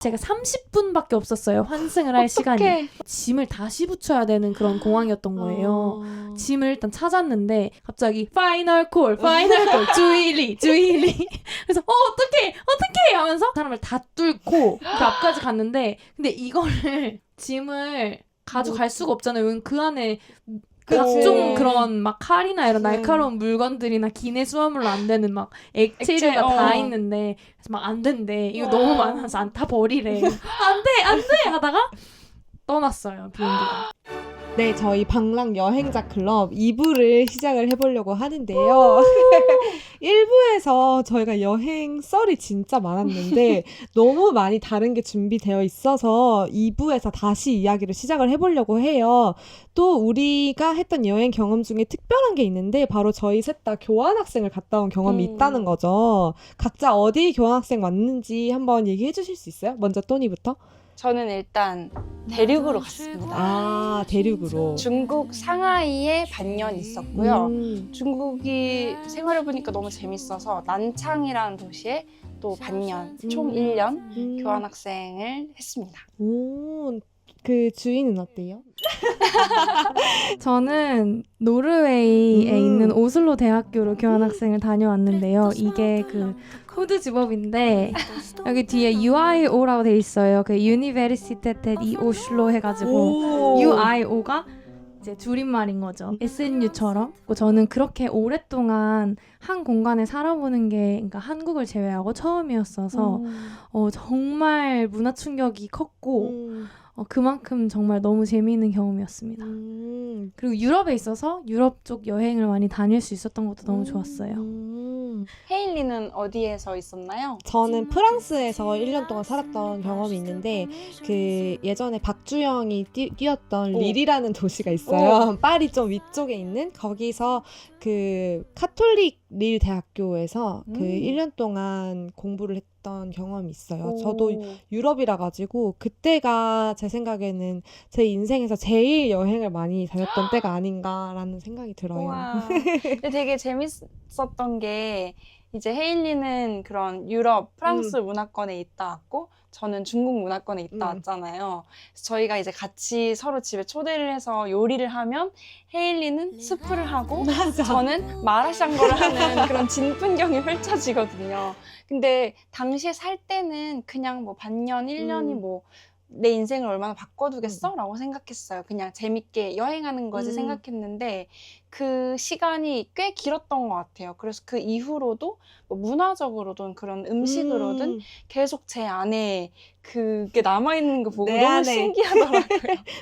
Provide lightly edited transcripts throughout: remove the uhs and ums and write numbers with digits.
제가 30분밖에 없었어요. 환승을 할 시간이. 짐을 다시 붙여야 되는 그런 공항이었던 거예요. 짐을 일단 찾았는데 갑자기 파이널 콜 주일리 그래서 어떡해 하면서 사람을 다 뚫고 그 앞까지 갔는데 근데 이거를 짐을 가져갈 수가 없잖아요. 왜냐면 그 안에 각종 그런 막 칼이나 이런 날카로운 물건들이나 기내 수화물로 안 되는 막 액체류가 다 있는데 그래서 막 안 된대. 이거 너무 많아서 다 버리래. 안 돼 하다가 떠났어요, 비행기가. 네, 저희 방랑 여행자 클럽 2부를 시작을 해보려고 하는데요. 1부에서 저희가 여행 썰이 진짜 많았는데 너무 많이 다른 게 준비되어 있어서 2부에서 다시 이야기를 시작을 해보려고 해요. 또 우리가 했던 여행 경험 중에 특별한 게 있는데 바로 저희 셋 다 교환학생을 갔다 온 경험이 있다는 거죠. 각자 어디 교환학생 왔는지 한번 얘기해 주실 수 있어요? 먼저 또니부터. 저는 일단 대륙으로 갔습니다. 대륙으로. 중국 상하이에 반년 있었고요. 중국이 생활해보니까 너무 재밌어서 난창이라는 도시에 또 반년, 총 1년 교환학생을 했습니다. 그 주인은 어때요? 저는 노르웨이에 있는 오슬로 대학교로 교환학생을 다녀왔는데요. 이게 그 후드 집업인데 여기 뒤에 UIO라고 돼 있어요. 그 Universitetet i Oslo 해가지고 UIO가 이제 줄임말인 거죠. SNU처럼. 저는 그렇게 오랫동안 한 공간에 살아보는 게 그러니까 한국을 제외하고 처음이었어서 정말 문화 충격이 컸고 그만큼 정말 너무 재미있는 경험이었습니다. 그리고 유럽에 있어서 유럽 쪽 여행을 많이 다닐 수 있었던 것도 너무 좋았어요. 헤일리는 어디에서 있었나요? 저는 프랑스에서 1년 동안 살았던 경험이 있는데 그 예전에 박주영이 뛰었던 릴이라는 도시가 있어요. 파리 좀 위쪽에 있는 거기서 그 카톨릭 릴 대학교에서 그 1년 동안 공부를 했던 경험이 있어요. 저도 유럽이라 가지고 그때가 제 생각에는 제 인생에서 제일 여행을 많이 다녔던 때가 아닌가라는 생각이 들어요. 근데 되게 재밌었던 게 이제 헤일리는 그런 유럽, 프랑스 문화권에 있다 왔고 저는 중국 문화권에 있다 왔잖아요. 그래서 저희가 이제 같이 서로 집에 초대를 해서 요리를 하면 헤일리는 수프를 하고 저는 마라샹궈를 하는 그런 진풍경이 펼쳐지거든요. 근데 당시에 살 때는 그냥 뭐 반년, 1년이 뭐 내 인생을 얼마나 바꿔두겠어? 라고 생각했어요. 그냥 재밌게 여행하는 거지 생각했는데 그 시간이 꽤 길었던 것 같아요. 그래서 그 이후로도 뭐 문화적으로든 그런 음식으로든 계속 제 안에 그게 남아있는 거 보고 너무 신기하더라고요.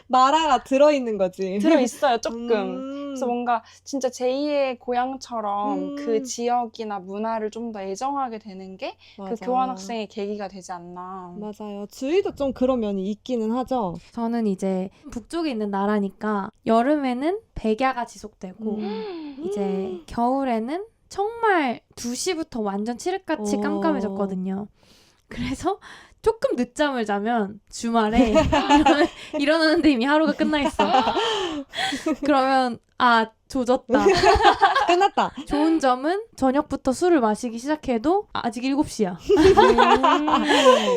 마라가 들어있는 거지. 들어있어요, 조금. 그래서 뭔가 진짜 제2의 고향처럼 그 지역이나 문화를 좀 더 애정하게 되는 게 그 교환학생의 계기가 되지 않나. 맞아요. 주위도 좀 그런 면이 있기는 하죠. 저는 이제 북쪽에 있는 나라니까 여름에는 백야가 지속되고 이제 겨울에는 정말 2시부터 완전 칠흑같이 깜깜해졌거든요. 그래서 조금 늦잠을 자면 주말에 일어나는데 이미 하루가 끝나 있어. 그러면 조졌다. 끝났다. 좋은 점은 저녁부터 술을 마시기 시작해도 아직 7시야.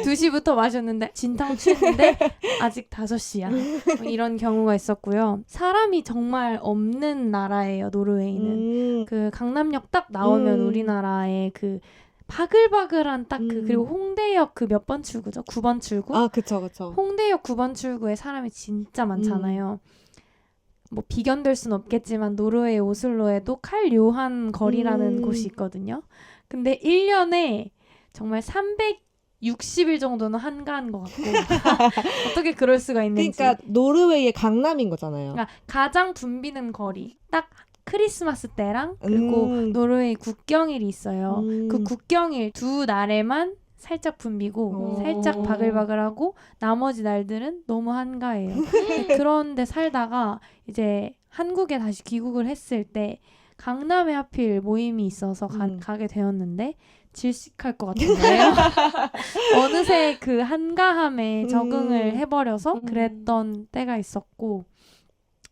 2시부터 마셨는데 진탕 취했는데 아직 5시야. 이런 경우가 있었고요. 사람이 정말 없는 나라예요, 노르웨이는. 그 강남역 딱 나오면 우리나라의 그 바글바글한 딱 그리고 홍대역 그 몇 번 출구죠? 9번 출구? 그쵸. 홍대역 9번 출구에 사람이 진짜 많잖아요. 뭐 비견될 순 없겠지만 노르웨이 오슬로에도 칼요한 거리라는 곳이 있거든요. 근데 1년에 정말 360일 정도는 한가한 것 같고 어떻게 그럴 수가 있는지. 그러니까 노르웨이의 강남인 거잖아요. 그러니까 가장 붐비는 거리 딱 크리스마스 때랑 그리고 노르웨이 국경일이 있어요. 그 국경일 두 날에만 살짝 붐비고 살짝 바글바글하고 나머지 날들은 너무 한가해요. 그런데 살다가 이제 한국에 다시 귀국을 했을 때 강남에 하필 모임이 있어서 가게 되었는데 질식할 것 같은 거예요. 어느새 그 한가함에 적응을 해버려서 그랬던 때가 있었고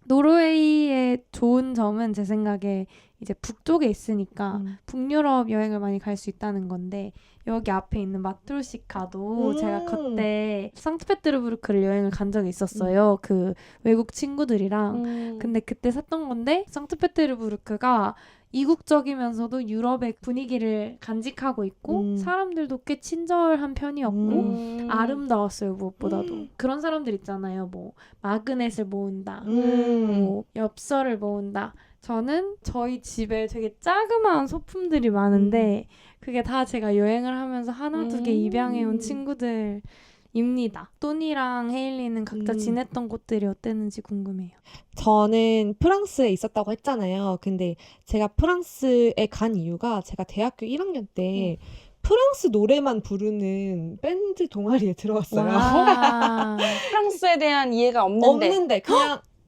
노르웨이의 좋은 점은 제 생각에 이제 북쪽에 있으니까 북유럽 여행을 많이 갈 수 있다는 건데 여기 앞에 있는 마트로시카도 제가 음. 그때 상트페테르부르크를 여행을 간 적이 있었어요. 그 외국 친구들이랑. 근데 그때 샀던 건데 상트페테르부르크가 이국적이면서도 유럽의 분위기를 간직하고 있고 사람들도 꽤 친절한 편이었고 아름다웠어요. 무엇보다도. 그런 사람들 있잖아요. 뭐 마그넷을 모은다. 뭐 엽서를 모은다. 저는 저희 집에 되게 자그마한 소품들이 많은데 그게 다 제가 여행을 하면서 하나 두 개 입양해온 친구들입니다. 또니랑 헤일리는 각자 지냈던 곳들이 어땠는지 궁금해요. 저는 프랑스에 있었다고 했잖아요. 근데 제가 프랑스에 간 이유가 제가 대학교 1학년 때 프랑스 노래만 부르는 밴드 동아리에 들어갔어요. 와. 프랑스에 대한 이해가 없는데. 없는데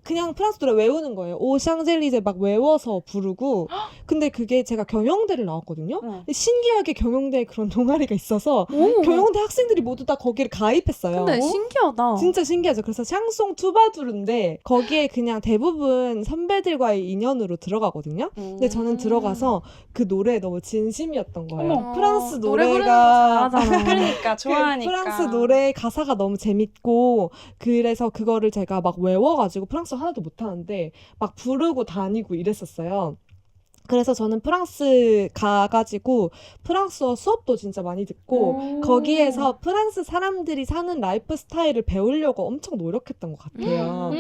그냥 프랑스 노래 외우는 거예요. 오 샹젤리제 막 외워서 부르고. 근데 그게 제가 경영대를 나왔거든요. 근데 신기하게 경영대에 그런 동아리가 있어서 경영대 학생들이 모두 다 거기를 가입했어요. 근데 신기하다. 진짜 신기하죠. 그래서 샹송 투바두르인데 거기에 그냥 대부분 선배들과의 인연으로 들어가거든요. 근데 저는 들어가서 그 노래에 너무 진심이었던 거예요. 어머, 프랑스 노래 부르는 노래가 거 잘하잖아. 그러니까 좋아하니까. 프랑스 노래 가사가 너무 재밌고 그래서 그거를 제가 막 외워가지고 프랑스 하나도 못하는데 막 부르고 다니고 이랬었어요. 그래서 저는 프랑스 가가지고 프랑스어 수업도 진짜 많이 듣고 거기에서 프랑스 사람들이 사는 라이프 스타일을 배우려고 엄청 노력했던 것 같아요.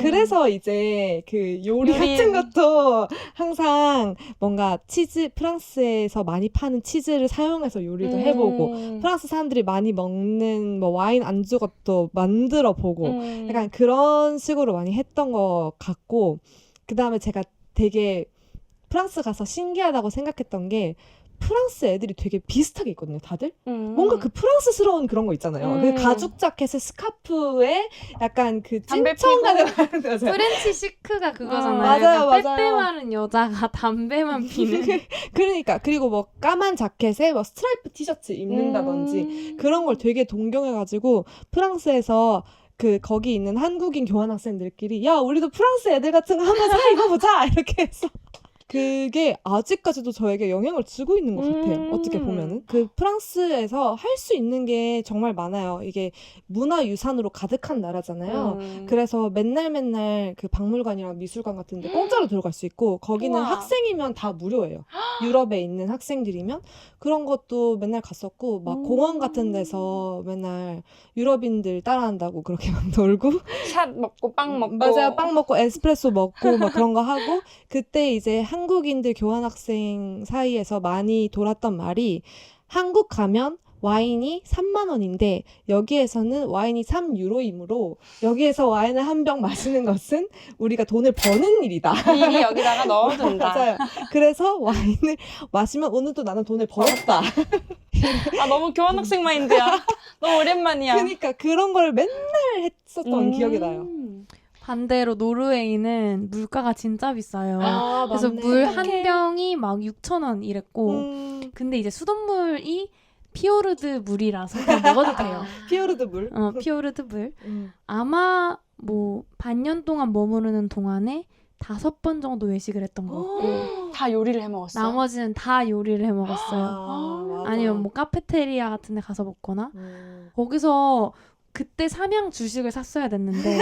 그래서 이제 그 요리 같은 것도 항상 뭔가 치즈, 프랑스에서 많이 파는 치즈를 사용해서 요리도 해보고 프랑스 사람들이 많이 먹는 뭐 와인 안주 것도 만들어 보고 약간 그런 식으로 많이 했던 것 같고 그 다음에 제가 되게 프랑스 가서 신기하다고 생각했던 게 프랑스 애들이 되게 비슷하게 있거든요, 다들. 뭔가 그 프랑스스러운 그런 거 있잖아요. 그 가죽 자켓에 스카프에 약간 그 담배 찐청 피고. 같은 프렌치 시크가 그거잖아요. 맞아요, 약간 맞아요. 빼빼 마른 여자가 담배만 피는. 그러니까 그리고 뭐 까만 자켓에 뭐 스트라이프 티셔츠 입는다든지 그런 걸 되게 동경해가지고 프랑스에서 그 거기 있는 한국인 교환학생들끼리 야 우리도 프랑스 애들 같은 거 한번 사 입어보자 이렇게 해서 그게 아직까지도 저에게 영향을 주고 있는 것 같아요. 어떻게 보면은. 그 프랑스에서 할 수 있는 게 정말 많아요. 이게 문화유산으로 가득한 나라잖아요. 그래서 맨날 그 박물관이랑 미술관 같은 데 공짜로 들어갈 수 있고 거기는 우와. 학생이면 다 무료예요. 유럽에 있는 학생들이면 그런 것도 맨날 갔었고 막 공원 같은 데서 맨날 유럽인들 따라한다고 그렇게 막 놀고 샷 먹고 빵 먹고. 맞아요. 빵 먹고 에스프레소 먹고 막 그런 거 하고 그때 이제 한국인들 교환학생 사이에서 많이 돌았던 말이 한국 가면 와인이 3만 원인데 여기에서는 와인이 3유로이므로 여기에서 와인을 한 병 마시는 것은 우리가 돈을 버는 일이다. 미리 여기다가 넣어둔다. 맞아요. 그래서 와인을 마시면 오늘도 나는 돈을 벌었다. 아 너무 교환학생 마인드야. 너무 오랜만이야. 그러니까 그런 걸 맨날 했었던 기억이 나요. 반대로 노르웨이는 물가가 진짜 비싸요. 아, 그래서 맞네. 물 한 병이 막 6,000원 이랬고 근데 이제 수돗물이 피오르드 물이라서 그냥 먹어도 돼요. 피오르드 물. 피오르드 물. 아마 뭐 반년 동안 머무르는 동안에 5번 정도 외식을 했던 것 같고 다 요리를 해 먹었어. 나머지는 다 요리를 해 먹었어요. 맞아. 아니면 뭐 카페테리아 같은 데 가서 먹거나 거기서 그때 삼양 주식을 샀어야 됐는데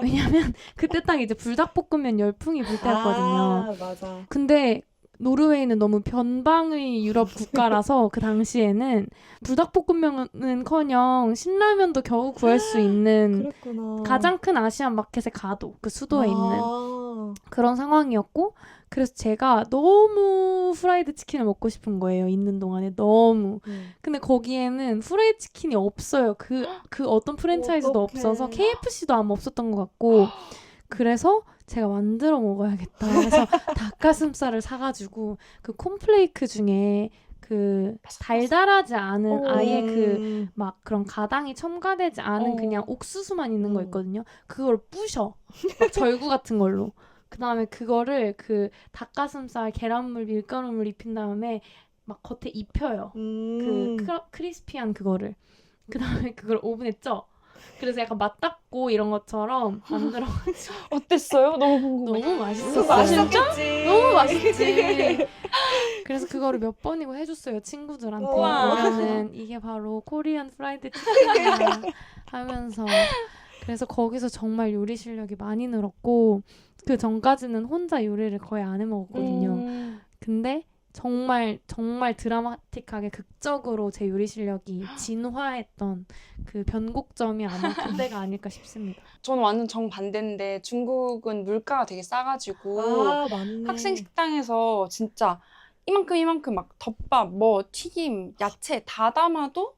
왜냐면 그때 딱 이제 불닭볶음면 열풍이 불 때였거든요. 맞아. 근데 노르웨이는 너무 변방의 유럽 국가라서 그 당시에는 불닭볶음면은커녕 신라면도 겨우 구할 수 있는 그랬구나. 가장 큰 아시안 마켓에 가도 그 수도에 있는 그런 상황이었고 그래서 제가 너무 프라이드 치킨을 먹고 싶은 거예요. 있는 동안에 너무. 근데 거기에는 프라이드 치킨이 없어요. 그 어떤 프랜차이즈도 어떡해. 없어서 KFC도 아마 없었던 것 같고 그래서 제가 만들어 먹어야겠다. 그래서 닭가슴살을 사가지고 그 콘플레이크 중에 그 달달하지 않은 아예 그 막 그런 가당이 첨가되지 않은 그냥 옥수수만 있는 거 있거든요. 그걸 부셔. 막 절구 같은 걸로. 그 다음에 그거를 그 닭가슴살 계란물 밀가루물 입힌 다음에 막 겉에 입혀요. 그 크리스피한 그거를. 그 다음에 그걸 오븐에 쪄. 그래서 약간 맞닿고 굽고 이런 것처럼 만들어가지고 어땠어요? 너무 궁금해. 너무 맛있었어요. 맛있었겠지. 너무 맛있지. 그래서 그거를 몇 번이고 해줬어요 친구들한테. 우와. 그러면은 이게 바로 코리안 프라이드 치킨이야 하면서. 그래서 거기서 정말 요리 실력이 많이 늘었고 그 전까지는 혼자 요리를 거의 안 해먹었거든요. 근데 정말 드라마틱하게 극적으로 제 요리 실력이 진화했던 그 변곡점이 아마 그때가 아닐까 싶습니다. 저는 완전 정반대인데 중국은 물가가 되게 싸가지고 아, 맞네. 학생 식당에서 진짜 이만큼 막 덮밥, 뭐 튀김, 야채 다 담아도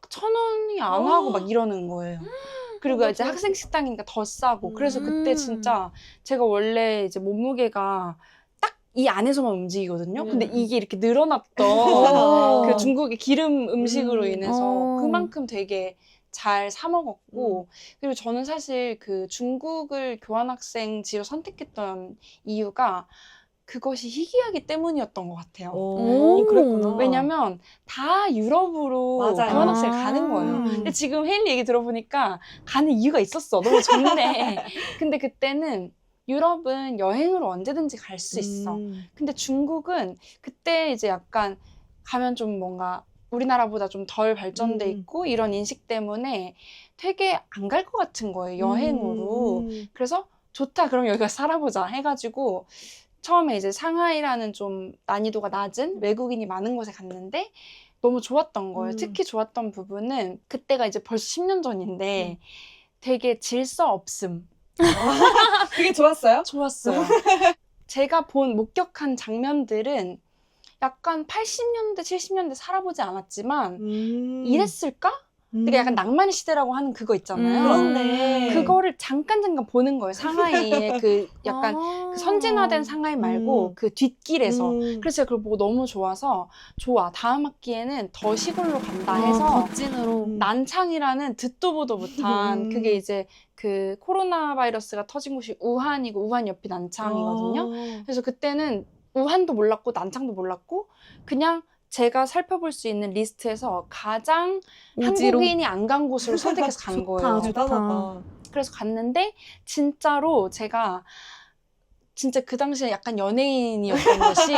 1,000원이 안 하고 막 이러는 거예요. 그리고 이제 학생 식당이니까 더 싸고. 그래서 그때 진짜 제가 원래 이제 몸무게가 딱 이 안에서만 움직이거든요. 근데 이게 이렇게 늘어났던 그 중국의 기름 음식으로 인해서 그만큼 되게 잘 사 먹었고 그리고 저는 사실 그 중국을 교환학생지로 선택했던 이유가 그것이 희귀하기 때문이었던 것 같아요. 오, 그랬구나. 왜냐면 다 유럽으로 맞아요. 교환학생을 가는 거예요. 근데 지금 혜인이 얘기 들어보니까 가는 이유가 있었어. 너무 좋네. 근데 그때는 유럽은 여행으로 언제든지 갈 수 있어. 근데 중국은 그때 이제 약간 가면 좀 뭔가 우리나라보다 좀 덜 발전돼 있고 이런 인식 때문에 되게 안 갈 것 같은 거예요. 여행으로. 그래서 좋다. 그럼 여기 가서 살아보자 해가지고 처음에 이제 상하이라는 좀 난이도가 낮은 외국인이 많은 곳에 갔는데 너무 좋았던 거예요. 특히 좋았던 부분은 그때가 이제 벌써 10년 전인데 되게 질서 없음. 그게 좋았어요? 좋았어요. 제가 목격한 장면들은 약간 80년대, 70년대 살아보지 않았지만 이랬을까? 되게 약간 낭만의 시대라고 하는 그거 있잖아요. 그렇네. 그거를 잠깐 보는 거예요. 상하이의 그 약간 그 선진화된 상하이 말고 그 뒷길에서. 그래서 제가 그걸 보고 너무 좋아서 좋아. 다음 학기에는 더 시골로 간다 해서 덧진으로 난창이라는 듣도 보도 못한 그게 이제 그 코로나 바이러스가 터진 곳이 우한이고 우한 옆이 난창이거든요. 그래서 그때는 우한도 몰랐고 난창도 몰랐고 그냥 제가 살펴볼 수 있는 리스트에서 가장 오지로. 한국인이 안 간 곳으로 선택해서 간 거예요. 대단하다. 그래서 갔는데 진짜로 제가 진짜 그 당시에 약간 연예인이었던 것이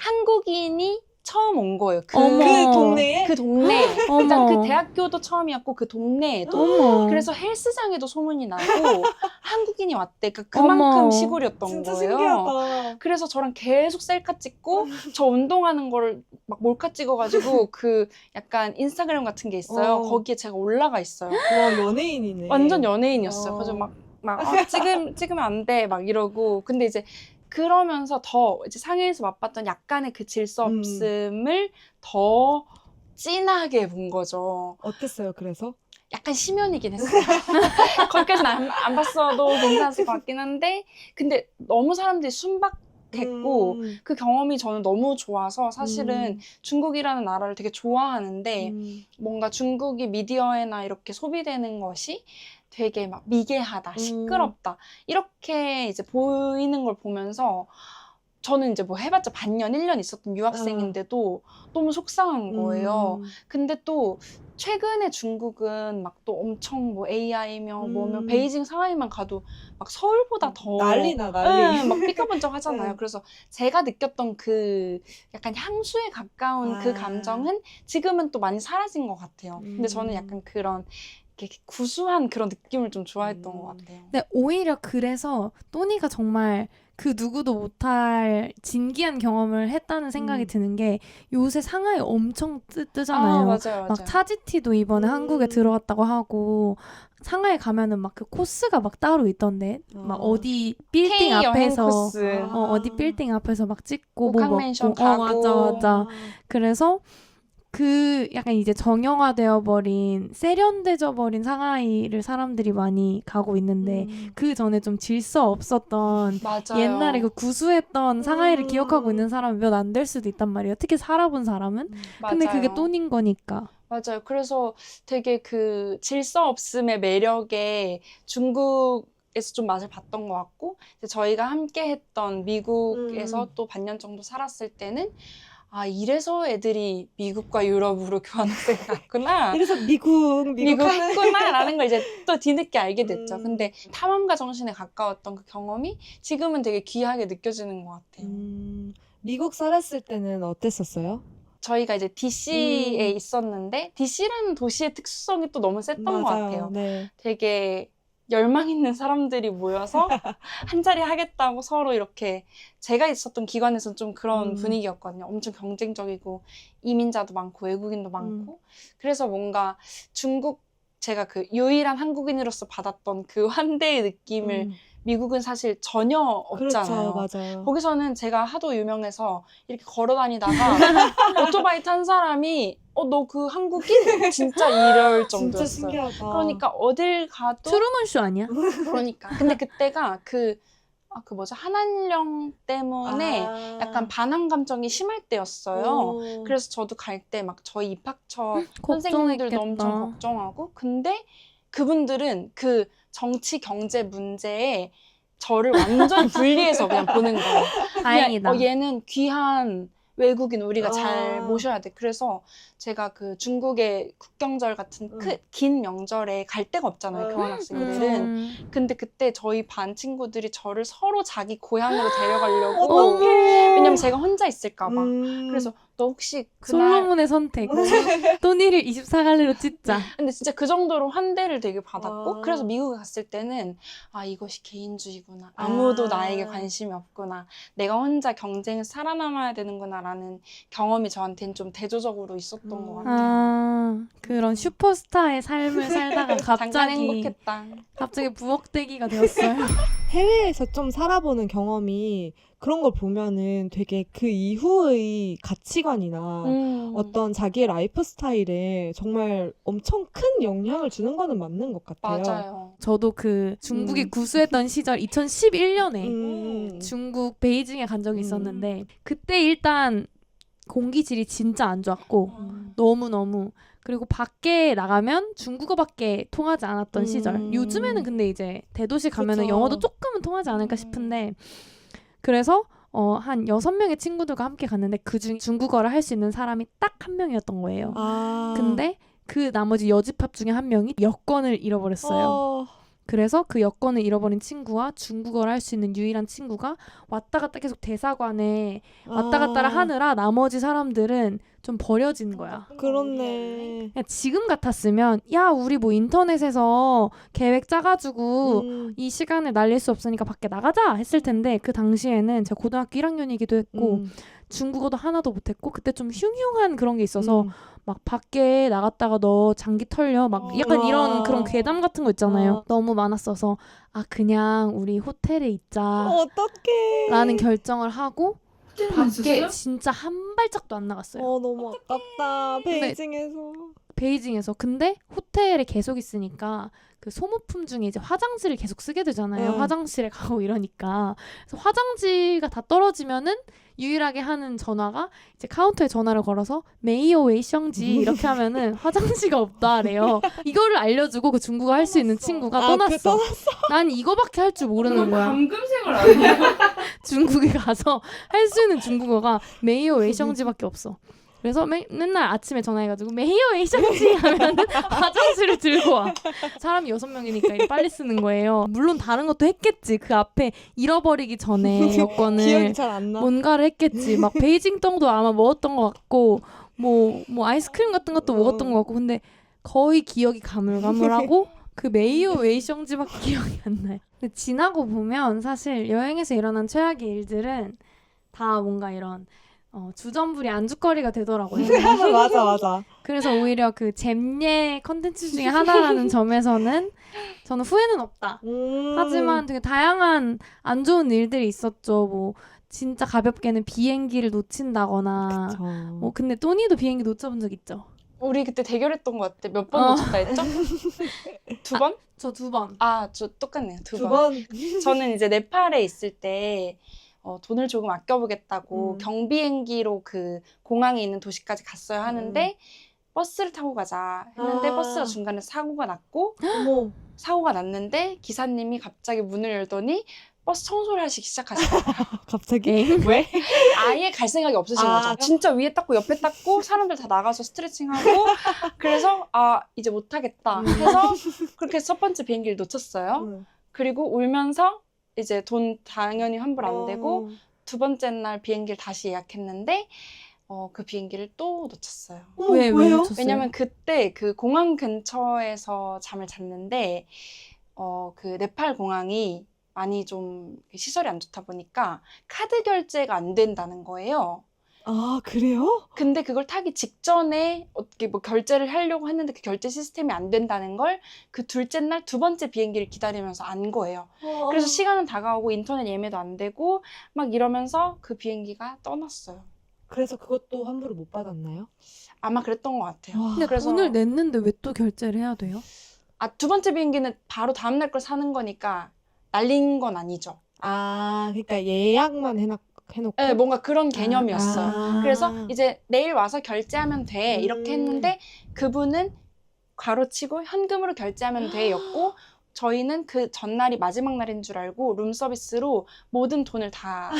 한국인이 처음 온 거예요. 그 동네에? 그 동네. 어머. 일단 그 대학교도 처음이었고 그 동네에도. 어머. 그래서 헬스장에도 소문이 나고 한국인이 왔대. 그러니까 그만큼 어머. 시골이었던 진짜 거예요. 신기하다. 그래서 저랑 계속 셀카 찍고 저 운동하는 거를 막 몰카 찍어가지고 그 약간 인스타그램 같은 게 있어요. 거기에 제가 올라가 있어요. 와, 연예인이네. 완전 연예인이었어요. 그래서 찍으면 안 돼. 막 이러고. 근데 이제 그러면서 더 이제 상해에서 맛봤던 약간의 그 질서 없음을 더 진하게 본 거죠. 어땠어요, 그래서? 약간 심연이긴 했어요. 거기까지는 안 봤어도 괜찮았을 것 같긴 한데 근데 너무 사람들이 순박했고 그 경험이 저는 너무 좋아서 사실은 중국이라는 나라를 되게 좋아하는데 뭔가 중국이 미디어에나 이렇게 소비되는 것이 되게 막 미개하다, 시끄럽다 이렇게 이제 보이는 걸 보면서 저는 이제 뭐 해봤자 반년, 1년 있었던 유학생인데도 너무 속상한 거예요. 근데 또 최근에 중국은 막 또 엄청 뭐 AI며 뭐며 베이징, 상하이만 가도 막 서울보다 더 난리. 막 삐까번쩍 하잖아요. 그래서 제가 느꼈던 그 약간 향수에 가까운 그 감정은 지금은 또 많이 사라진 것 같아요. 근데 저는 약간 그런 이렇게 구수한 그런 느낌을 좀 좋아했던 것 같아요. 근데 오히려 그래서 또니가 정말 그 누구도 못할 진기한 경험을 했다는 생각이 드는 게 요새 상하이 엄청 뜨잖아요. 맞아요. 막 차지티도 이번에 한국에 들어왔다고 하고 상하이 가면은 막 그 코스가 막 따로 있던데 막 어디 빌딩 K 여행 앞에서 코스. 어디 빌딩 앞에서 막 찍고 뭐 옥황맨션 먹고 가고. 맞아. 그래서 그 약간 이제 정형화되어 버린 세련돼져 버린 상하이를 사람들이 많이 가고 있는데 그 전에 좀 질서 없었던 맞아요. 옛날에 그 구수했던 상하이를 기억하고 있는 사람이 몇 안 될 수도 있단 말이에요. 특히 살아본 사람은. 근데 맞아요. 그게 또닌 거니까. 맞아요. 그래서 되게 그 질서 없음의 매력에 중국에서 좀 맛을 봤던 것 같고 이제 저희가 함께 했던 미국에서 또 반년 정도 살았을 때는 아, 이래서 애들이 미국과 유럽으로 교환학생 갔구나. 이래서 미국 미국구나라는 걸 이제 또 뒤늦게 알게 됐죠. 음. 근데 탐험가 정신에 가까웠던 그 경험이 지금은 되게 귀하게 느껴지는 것 같아요. 미국 살았을 때는 어땠었어요? 저희가 이제 DC에 있었는데 DC라는 도시의 특수성이 또 너무 셌던 것 같아요. 네. 되게 열망 있는 사람들이 모여서 한 자리 하겠다고 서로 이렇게 제가 있었던 기관에서는 좀 그런 분위기였거든요. 엄청 경쟁적이고 이민자도 많고 외국인도 많고 그래서 뭔가 중국 제가 그 유일한 한국인으로서 받았던 그 환대의 느낌을 미국은 사실 전혀 없잖아요. 그렇죠, 맞아요. 거기서는 제가 하도 유명해서 이렇게 걸어 다니다가 오토바이 탄 사람이 너 그 한국인? 진짜 이럴 진짜 정도였어요. 신기하다. 그러니까 어딜 가도 트루먼 쇼 아니야? 그러니까 근데 그때가 그 뭐죠 한한령 때문에 약간 반항 감정이 심할 때였어요. 그래서 저도 갈 때 막 저희 입학처 선생님들도 엄청 걱정하고 근데 그분들은 그 정치 경제 문제에 저를 완전 분리해서 그냥 보는 거예요. 다행이다. 얘는 귀한 외국인 우리가 잘 모셔야 돼. 그래서 제가 그 중국의 국경절 같은 긴 명절에 갈 데가 없잖아요. 교환학생들은. 근데 그때 저희 반 친구들이 저를 서로 자기 고향으로 데려가려고 왜냐면 제가 혼자 있을까 봐. 그래서 너 혹시 그날 솔로몬의 선택. 또니를 24갈래로 찢자. 근데 진짜 그 정도로 환대를 되게 받았고 그래서 미국에 갔을 때는 아 이것이 개인주의구나. 아무도 나에게 관심이 없구나. 내가 혼자 경쟁에서 살아남아야 되는구나 라는 경험이 저한테는 좀 대조적으로 있었던 것 같아요. 그런 슈퍼스타의 삶을 살다가 잠깐 행복했다. 갑자기 부엌대기가 되었어요. 해외에서 좀 살아보는 경험이 그런 걸 보면은 되게 그 이후의 가치관이나 어떤 자기의 라이프 스타일에 정말 엄청 큰 영향을 주는 거는 맞는 것 같아요. 맞아요. 저도 그 중국이 구수했던 시절 2011년에 중국 베이징에 간 적이 있었는데 그때 일단 공기질이 진짜 안 좋았고 너무너무 그리고 밖에 나가면 중국어밖에 통하지 않았던 시절. 요즘에는 근데 이제 대도시 가면은 그쵸. 영어도 조금은 통하지 않을까 싶은데 그래서 한 6명의 친구들과 함께 갔는데 그중 중국어를 할 수 있는 사람이 딱 한 명이었던 거예요. 근데 그 나머지 여집합 중에 한 명이 여권을 잃어버렸어요. 그래서 그 여권을 잃어버린 친구와 중국어를 할 수 있는 유일한 친구가 왔다 갔다 계속 대사관에 왔다 갔다 하느라 나머지 사람들은 좀 버려진 거야. 그렇네. 그냥 지금 같았으면 야 우리 뭐 인터넷에서 계획 짜가지고 이 시간을 날릴 수 없으니까 밖에 나가자 했을 텐데 그 당시에는 제가 고등학교 1학년이기도 했고 중국어도 하나도 못했고 그때 좀 흉흉한 그런 게 있어서 막 밖에 나갔다가 너 장기 털려 막 약간 이런 그런 괴담 같은 거 있잖아요. 너무 많았어서 아 그냥 우리 호텔에 있자 어떡해. 라는 결정을 하고 밖에 진짜 한 발짝도 안 나갔어요. 너무 아깝다. 베이징에서. 근데 호텔에 계속 있으니까 그 소모품 중에 이제 화장지를 계속 쓰게 되잖아요. 화장실에 가고 이러니까. 그래서 화장지가 다 떨어지면은 유일하게 하는 전화가 이제 카운터에 전화를 걸어서 메이오 웨이성지 이렇게 하면은 화장지가 없다래요. 이거를 알려주고 그 중국어 할 수 있는 친구가 떠났어. 난 이거밖에 할 줄 모르는 거야. 감금생활 아니야? 중국에 가서 할 수 있는 중국어가 메이오 웨이성지밖에 없어. 그래서 맨날 아침에 전화해가지고 메이오 웨이성지 하면은 화장실을 들고 와. 사람이 6명이니까 빨리 쓰는 거예요. 물론 다른 것도 했겠지. 그 앞에 잃어버리기 전에 여권을 기억이 잘 안 나. 뭔가를 했겠지. 막 베이징 떡도 아마 먹었던 것 같고 뭐 아이스크림 같은 것도 먹었던 것 같고 근데 거의 기억이 가물가물하고 그 메이오 웨이성지밖에 기억이 안 나요. 근데 지나고 보면 사실 여행에서 일어난 최악의 일들은 다 뭔가 이런 주전부리 안주거리가 되더라고요. 맞아. 그래서 오히려 그 잼예 컨텐츠 중에 하나라는 점에서는 저는 후회는 없다. 하지만 되게 다양한 안 좋은 일들이 있었죠. 뭐 진짜 가볍게는 비행기를 놓친다거나. 그쵸. 뭐 근데 또니도 비행기 놓쳐본 적 있죠? 우리 그때 대결했던 것 같아. 몇 번 놓쳤다 했죠? 2번? 저 2번. 아, 저 똑같네요. 2번. 2번. 저는 이제 네팔에 있을 때 돈을 조금 아껴보겠다고 경비행기로 그 공항에 있는 도시까지 갔어야 하는데 버스를 타고 가자 했는데 버스가 중간에 사고가 났고 사고가 났는데 기사님이 갑자기 문을 열더니 버스 청소를 하시기 시작하시더라고요. 갑자기? 엥? 왜? 아예 갈 생각이 없으신 아, 거죠. 진짜 위에 닦고 옆에 닦고 사람들 다 나가서 스트레칭하고 그래서 이제 못하겠다 해서 그렇게 첫 번째 비행기를 놓쳤어요. 응. 그리고 울면서 이제 돈 당연히 환불 안 되고 두 번째 날 비행기를 다시 예약했는데 그 비행기를 또 놓쳤어요. 어머, 왜 왜요? 놓쳤어요? 왜냐면 그때 그 공항 근처에서 잠을 잤는데 그 네팔 공항이 많이 좀 시설이 안 좋다 보니까 카드 결제가 안 된다는 거예요. 아, 그래요? 근데 그걸 타기 직전에 어떻게 뭐 결제를 하려고 했는데 그 결제 시스템이 안 된다는 걸 그 둘째 날 두 번째 비행기를 기다리면서 안 거예요. 그래서 시간은 다가오고 인터넷 예매도 안 되고 막 이러면서 그 비행기가 떠났어요. 그래서 그것도 환불을 못 받았나요? 아마 그랬던 것 같아요. 와. 근데 그래서 돈을 냈는데 왜 또 결제를 해야 돼요? 두 번째 비행기는 바로 다음날 걸 사는 거니까 날린 건 아니죠. 아, 그러니까 예약만 해놓고. 네, 뭔가 그런 개념이었어요. 아. 그래서 이제 내일 와서 결제하면 돼 이렇게 음. 했는데 그분은 괄호치고 현금으로 결제하면 돼였고 저희는 그 전날이 마지막 날인 줄 알고 룸서비스로 모든 돈을 다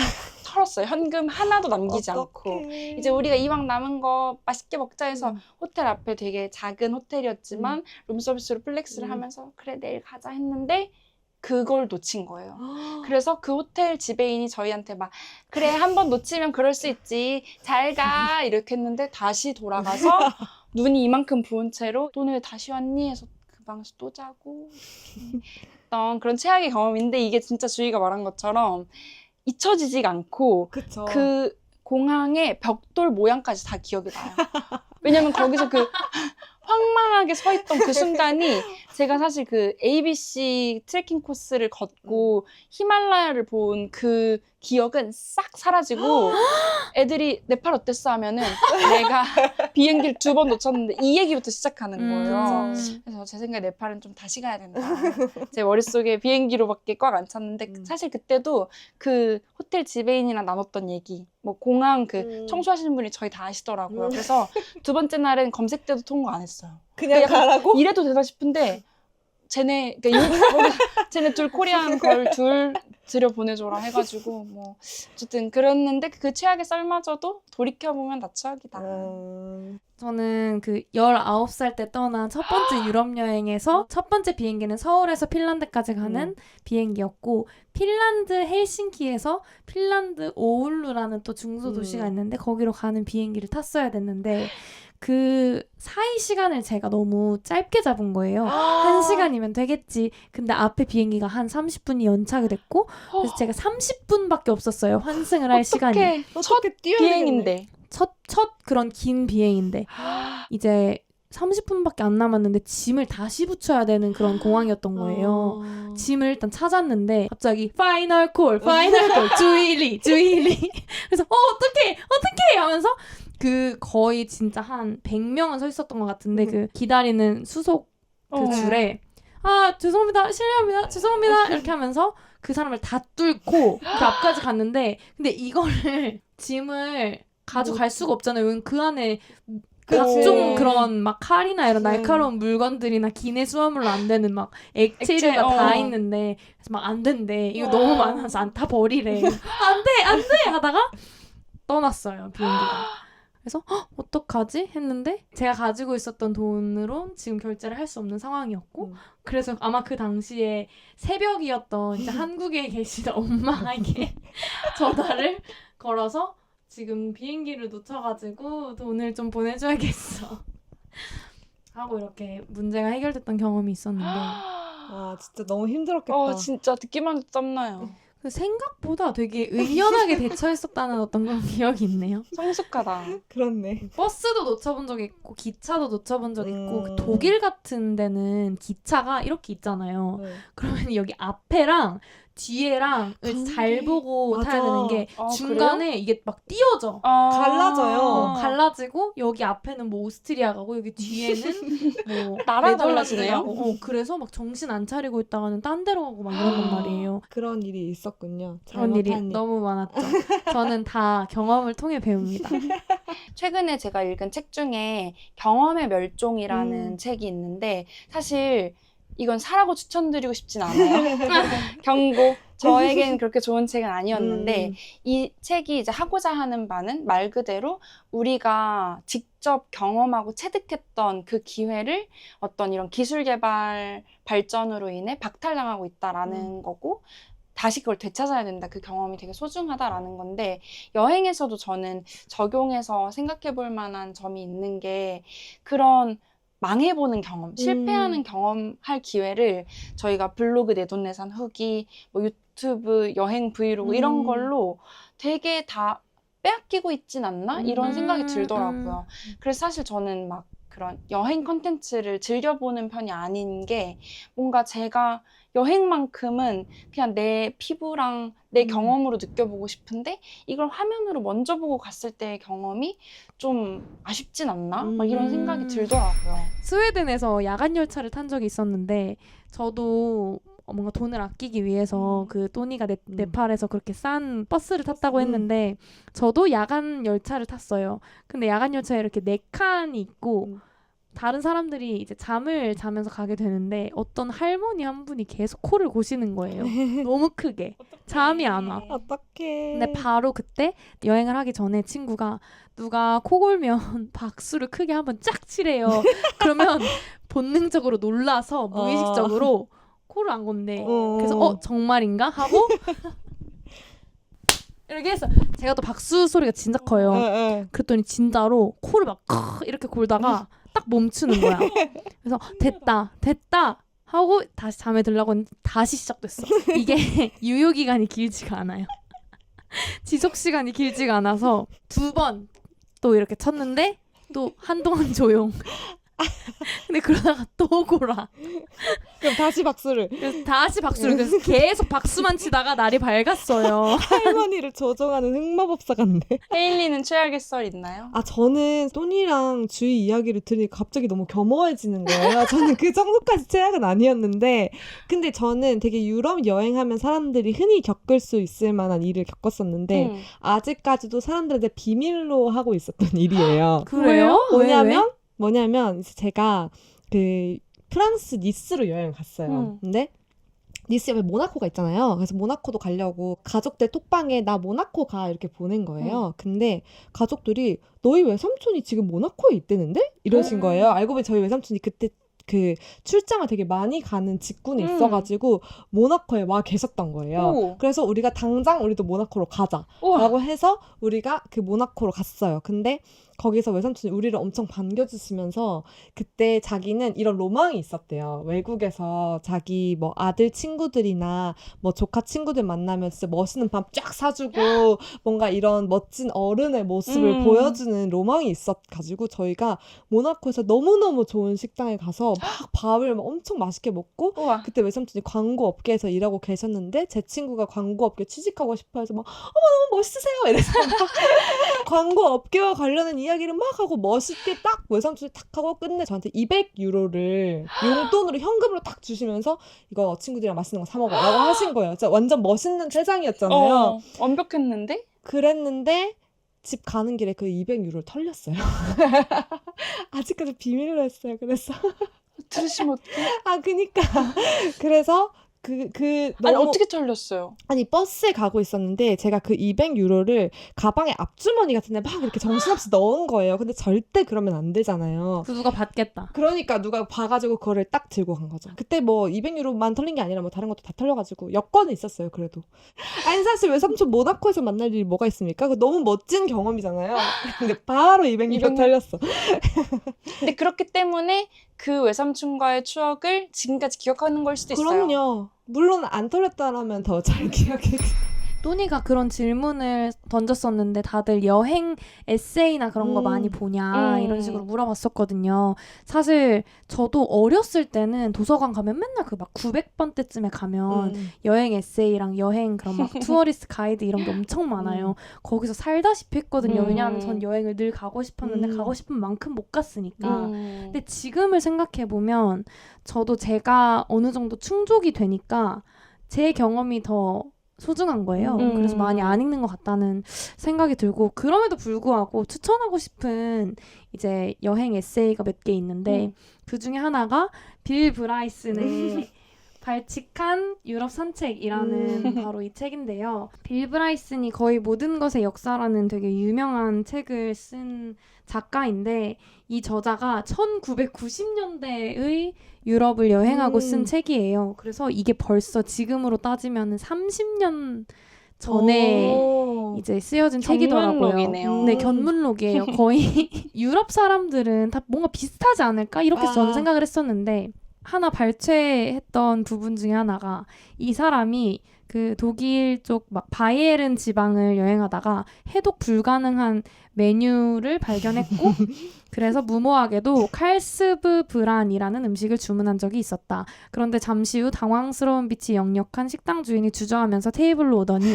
털었어요. 현금 하나도 남기지 않고. 어떡해. 이제 우리가 이왕 남은 거 맛있게 먹자 해서 음. 호텔 앞에 되게 작은 호텔이었지만 룸서비스로 플렉스를 하면서 그래 내일 가자 했는데 그걸 놓친 거예요. 그래서 그 호텔 지배인이 저희한테 막 그래 한 번 놓치면 그럴 수 있지 잘 가 이렇게 했는데 다시 돌아가서 눈이 이만큼 부은 채로 돈을 왜 다시 왔니 해서 그 방에서 또 자고 이렇게 했던 그런 최악의 경험인데 이게 진짜 주희가 말한 것처럼 잊혀지지가 않고 그쵸. 그 공항의 벽돌 모양까지 다 기억이 나요. 왜냐면 거기서 그 황망하게 서 있던 그 순간이 제가 사실 그 ABC 트레킹 코스를 걷고 히말라야를 본 그 기억은 싹 사라지고 애들이 네팔 어땠어 하면은 내가 비행기를 2번 놓쳤는데 이 얘기부터 시작하는 거예요. 그래서 제 생각에 네팔은 좀 다시 가야 된다. 제 머릿속에 비행기로밖에 꽉 안 찼는데 사실 그때도 그 호텔 지배인이랑 나눴던 얘기 뭐 공항 그 청소하시는 분이 저희 다 아시더라고요. 그래서 두 번째 날은 검색대도 통과 안 했어요. 그냥 약간 가라고? 이래도 되나 싶은데 쟤네 쟤네 둘 코리안 걸 둘 들여 보내줘라 해가지고 뭐 어쨌든 그랬는데 그 최악의 썰마저도 돌이켜보면 다 추억이다. 저는 그 19살 때 떠난 첫 번째 유럽 여행에서 첫 번째 비행기는 서울에서 핀란드까지 가는 비행기였고 핀란드 헬싱키에서 핀란드 오울루라는 또 중소도시가 있는데 거기로 가는 비행기를 탔어야 됐는데 그 사이 시간을 제가 너무 짧게 잡은 거예요. 1시간이면 되겠지. 근데 앞에 비행기가 한 30분이 연착이 됐고 그래서 제가 30분밖에 없었어요. 환승을 할 시간이. 첫 비행인데. 첫 그런 긴 비행인데 이제 30분밖에 안 남았는데 짐을 다시 붙여야 되는 그런 공항이었던 거예요. 짐을 일단 찾았는데 갑자기 파이널 콜 주일리 그래서 어떡해 하면서 그 거의 진짜 한 100명은 서 있었던 것 같은데 그 기다리는 수속 그 줄에 죄송합니다 실례합니다 죄송합니다 이렇게 하면서 그 사람을 다 뚫고 그 앞까지 갔는데 근데 이거를 짐을 가져갈 수가 없잖아요. 왜냐면 그 안에 각종 그런 막 칼이나 이런 날카로운 물건들이나 기내 수화물로 안 되는 막 액체류가 다 있는데 그래서 막 안 된대. 이거 너무 많아서 안 다 버리래. 안 돼 하다가 떠났어요 비행기가. 그래서 어떡하지 했는데 제가 가지고 있었던 돈으로 지금 결제를 할 수 없는 상황이었고 그래서 아마 그 당시에 새벽이었던 이제 한국에 계시던 엄마에게 전화를 걸어서 지금 비행기를 놓쳐가지고 돈을 좀 보내줘야겠어 하고 이렇게 문제가 해결됐던 경험이 있었는데 진짜 너무 힘들었겠다. 진짜 듣기만 해도 땀나요. 생각보다 되게 의연하게 대처했었다는 어떤 그런 기억이 있네요. 성숙하다. 그렇네. 버스도 놓쳐본 적 있고 기차도 놓쳐본 적 있고 그 독일 같은 데는 기차가 이렇게 있잖아요. 그러면 여기 앞에랑 뒤에랑 잘 보고 타야 되는 게 중간에 그래요? 이게 막 띄어져. 갈라져요. 갈라지고 여기 앞에는 뭐 오스트리아 가고 여기 뒤에는 뭐 나라 네덜란드 달라지네요? 가고. 그래서 막 정신 안 차리고 있다가는 딴 데로 가고 막 이런단 말이에요. 그런 일이 있었군요. 그런 일이 잘못한 일. 너무 많았죠. 저는 다 경험을 통해 배웁니다. 최근에 제가 읽은 책 중에 경험의 멸종이라는 책이 있는데 사실 이건 사라고 추천드리고 싶진 않아요. 경고. 저에겐 그렇게 좋은 책은 아니었는데 이 책이 이제 하고자 하는 바는 말 그대로 우리가 직접 경험하고 체득했던 그 기회를 어떤 이런 기술 개발 발전으로 인해 박탈당하고 있다라는 거고 다시 그걸 되찾아야 된다. 그 경험이 되게 소중하다라는 건데 여행에서도 저는 적용해서 생각해 볼 만한 점이 있는 게 그런 망해보는 경험, 실패하는 경험할 기회를 저희가 블로그 내돈내산 후기, 뭐 유튜브 여행 브이로그 이런 걸로 되게 다 빼앗기고 있진 않나? 이런 생각이 들더라고요. 그래서 사실 저는 막 그런 여행 컨텐츠를 즐겨보는 편이 아닌 게 뭔가 제가 여행만큼은 그냥 내 피부랑 내 경험으로 느껴보고 싶은데 이걸 화면으로 먼저 보고 갔을 때의 경험이 좀 아쉽진 않나? 막 이런 생각이 들더라고요. 스웨덴에서 야간 열차를 탄 적이 있었는데 저도 뭔가 돈을 아끼기 위해서 그 또니가 네팔에서 그렇게 싼 버스를 탔다고 했는데 저도 야간 열차를 탔어요. 근데 야간 열차에 이렇게 4칸이 있고 다른 사람들이 이제 잠을 자면서 가게 되는데 어떤 할머니 한 분이 계속 코를 고시는 거예요. 너무 크게. 잠이 안 와. 어떡해. 근데 바로 그때 여행을 하기 전에 친구가 누가 코 골면 박수를 크게 한번 쫙 치래요. 그러면 본능적으로 놀라서 무의식적으로 코를 안 건대. 그래서 정말인가? 하고 이렇게 했어. 제가 또 박수 소리가 진짜 커요. 그랬더니 진짜로 코를 막 이렇게 골다가 딱 멈추는 거야. 그래서 됐다 하고 다시 잠에 들려고 했는데 다시 시작됐어. 이게 유효기간이 길지가 않아요. 지속시간이 길지가 않아서 2번 또 이렇게 쳤는데 또 한동안 조용. 근데 그러다가 또 골아. 그럼 다시 박수를. 그래서 다시 박수를. 그래서 계속 박수만 치다가 날이 밝았어요. 할머니를 조종하는 흑마법사 같네. 헤일리는 최악의 썰 있나요? 저는 또니랑 주희 이야기를 들으니까 갑자기 너무 겸허해지는 거예요. 저는 그 정도까지 최악은 아니었는데 근데 저는 되게 유럽 여행하면 사람들이 흔히 겪을 수 있을 만한 일을 겪었었는데 아직까지도 사람들한테 비밀로 하고 있었던 일이에요. 그래요? 뭐냐면 이제 제가 그 프랑스 니스로 여행 갔어요. 근데 니스 옆에 모나코가 있잖아요. 그래서 모나코도 가려고 가족들 톡방에 나 모나코 가 이렇게 보낸 거예요. 근데 가족들이 너희 외삼촌이 지금 모나코에 있대는데? 이러신 거예요. 알고 보니 저희 외삼촌이 그때 그 출장을 되게 많이 가는 직군에 있어가지고 모나코에 와 계셨던 거예요. 그래서 우리가 당장 우리도 모나코로 가자라고 해서 우리가 그 모나코로 갔어요. 근데 거기서 외삼촌이 우리를 엄청 반겨주시면서 그때 자기는 이런 로망이 있었대요. 외국에서 자기 뭐 아들 친구들이나 뭐 조카 친구들 만나면 진짜 멋있는 밥 쫙 사주고 뭔가 이런 멋진 어른의 모습을 보여주는 로망이 있어가지고 저희가 모나코에서 너무너무 좋은 식당에 가서 막 밥을 막 엄청 맛있게 먹고 그때 외삼촌이 광고 업계에서 일하고 계셨는데 제 친구가 광고 업계 취직하고 싶어 해서 막 어머 너무 멋있으세요 이래서 광고 업계와 관련된 이야기를 막 하고 멋있게 딱 외삼촌이 탁 하고 끝내 저한테 200유로를 용돈으로 현금으로 딱 주시면서 이거 친구들이랑 맛있는 거 사 먹어 라고 하신 거예요. 진짜 완전 멋있는 세상이었잖아요. 완벽했는데? 그랬는데 집 가는 길에 그 200유로를 털렸어요. 아직까지 비밀로 했어요. 그래서 들으시면 어떡해? 그니까 그래서 아니 어떻게 털렸어요? 아니 버스에 가고 있었는데 제가 그 200유로를 가방에 앞주머니 같은데 막 이렇게 정신없이 넣은 거예요. 근데 절대 그러면 안 되잖아요. 누가 받겠다. 그러니까 누가 봐가지고 그거를 딱 들고 간 거죠. 그때 뭐 200유로만 털린 게 아니라 뭐 다른 것도 다 털려가지고 여권은 있었어요. 그래도. 아니 사실 외삼촌 모나코에서 만날 일이 뭐가 있습니까? 그 너무 멋진 경험이잖아요. 근데 바로 200유로 털렸어. 근데 그렇기 때문에 그 외삼촌과의 추억을 지금까지 기억하는 걸 수도 있어요. 그럼요. 물론 안 털렸다라면 더 잘 기억해. 또니가 그런 질문을 던졌었는데 다들 여행 에세이나 그런 거 많이 보냐 이런 식으로 물어봤었거든요. 사실 저도 어렸을 때는 도서관 가면 맨날 그 막 900번 때쯤에 가면 여행 에세이랑 여행 그런 막 투어리스트 가이드 이런 게 엄청 많아요. 거기서 살다시피 했거든요. 왜냐하면 전 여행을 늘 가고 싶었는데 가고 싶은 만큼 못 갔으니까. 근데 지금을 생각해보면 저도 제가 어느 정도 충족이 되니까 제 경험이 더 소중한 거예요. 그래서 많이 안 읽는 것 같다는 생각이 들고 그럼에도 불구하고 추천하고 싶은 이제 여행 에세이가 몇 개 있는데 그 중에 하나가 빌 브라이슨의 발칙한 유럽 산책이라는 바로 이 책인데요. 빌 브라이슨이 거의 모든 것의 역사라는 되게 유명한 책을 쓴 작가인데 이 저자가 1990년대의 유럽을 여행하고 쓴 책이에요. 그래서 이게 벌써 지금으로 따지면 30년 전에 이제 쓰여진 책이더라고요. 견문록이네요. 네, 견문록이에요. 거의 유럽 사람들은 다 뭔가 비슷하지 않을까? 이렇게 저는 생각을 했었는데 하나 발췌했던 부분 중에 하나가 이 사람이 그 독일 쪽 막 바이에른 지방을 여행하다가 해독 불가능한 메뉴를 발견했고 그래서 무모하게도 칼스브 브란이라는 음식을 주문한 적이 있었다. 그런데 잠시 후 당황스러운 빛이 역력한 식당 주인이 주저하면서 테이블로 오더니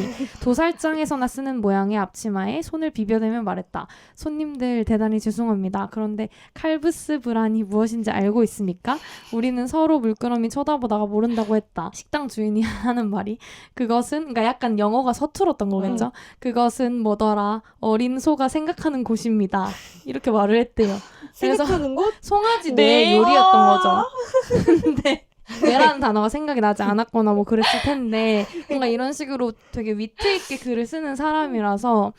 도살장에서나 쓰는 모양의 앞치마에 손을 비벼대며 말했다. 손님들 대단히 죄송합니다. 그런데 칼브스 브란이 무엇인지 알고 있습니까? 우리는 서로 물끄러미 쳐다보다가 모른다고 했다. 식당 주인이 하는 말이 그것은 그러니까 약간 영어가 서툴었던 거겠죠. 그것은 뭐더라 어린 소가 생각하는 곳입니다. 이렇게 말을 했대요. 그래서 생각하는 곳? 송아지 뇌 요리였던 거죠. 근데 뇌라는 단어가 생각이 나지 않았거나 뭐 그랬을 텐데 뭔가 이런 식으로 되게 위트 있게 글을 쓰는 사람이라서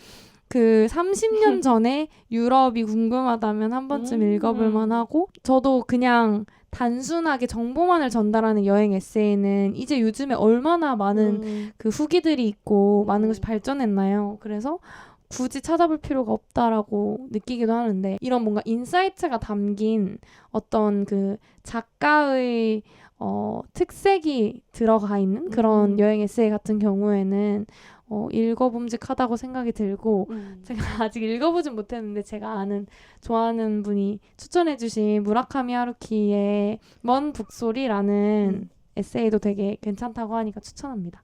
그 30년 전에 유럽이 궁금하다면 한 번쯤 읽어볼 만하고 저도 그냥 단순하게 정보만을 전달하는 여행 에세이는 이제 요즘에 얼마나 많은 그 후기들이 있고 많은 것이 발전했나요? 그래서 굳이 찾아볼 필요가 없다라고 느끼기도 하는데 이런 뭔가 인사이트가 담긴 어떤 그 작가의 특색이 들어가 있는 그런 여행 에세이 같은 경우에는 읽어봄직하다고 생각이 들고 제가 아직 읽어보진 못했는데 제가 아는 좋아하는 분이 추천해주신 무라카미 하루키의 먼 북소리라는 에세이도 되게 괜찮다고 하니까 추천합니다.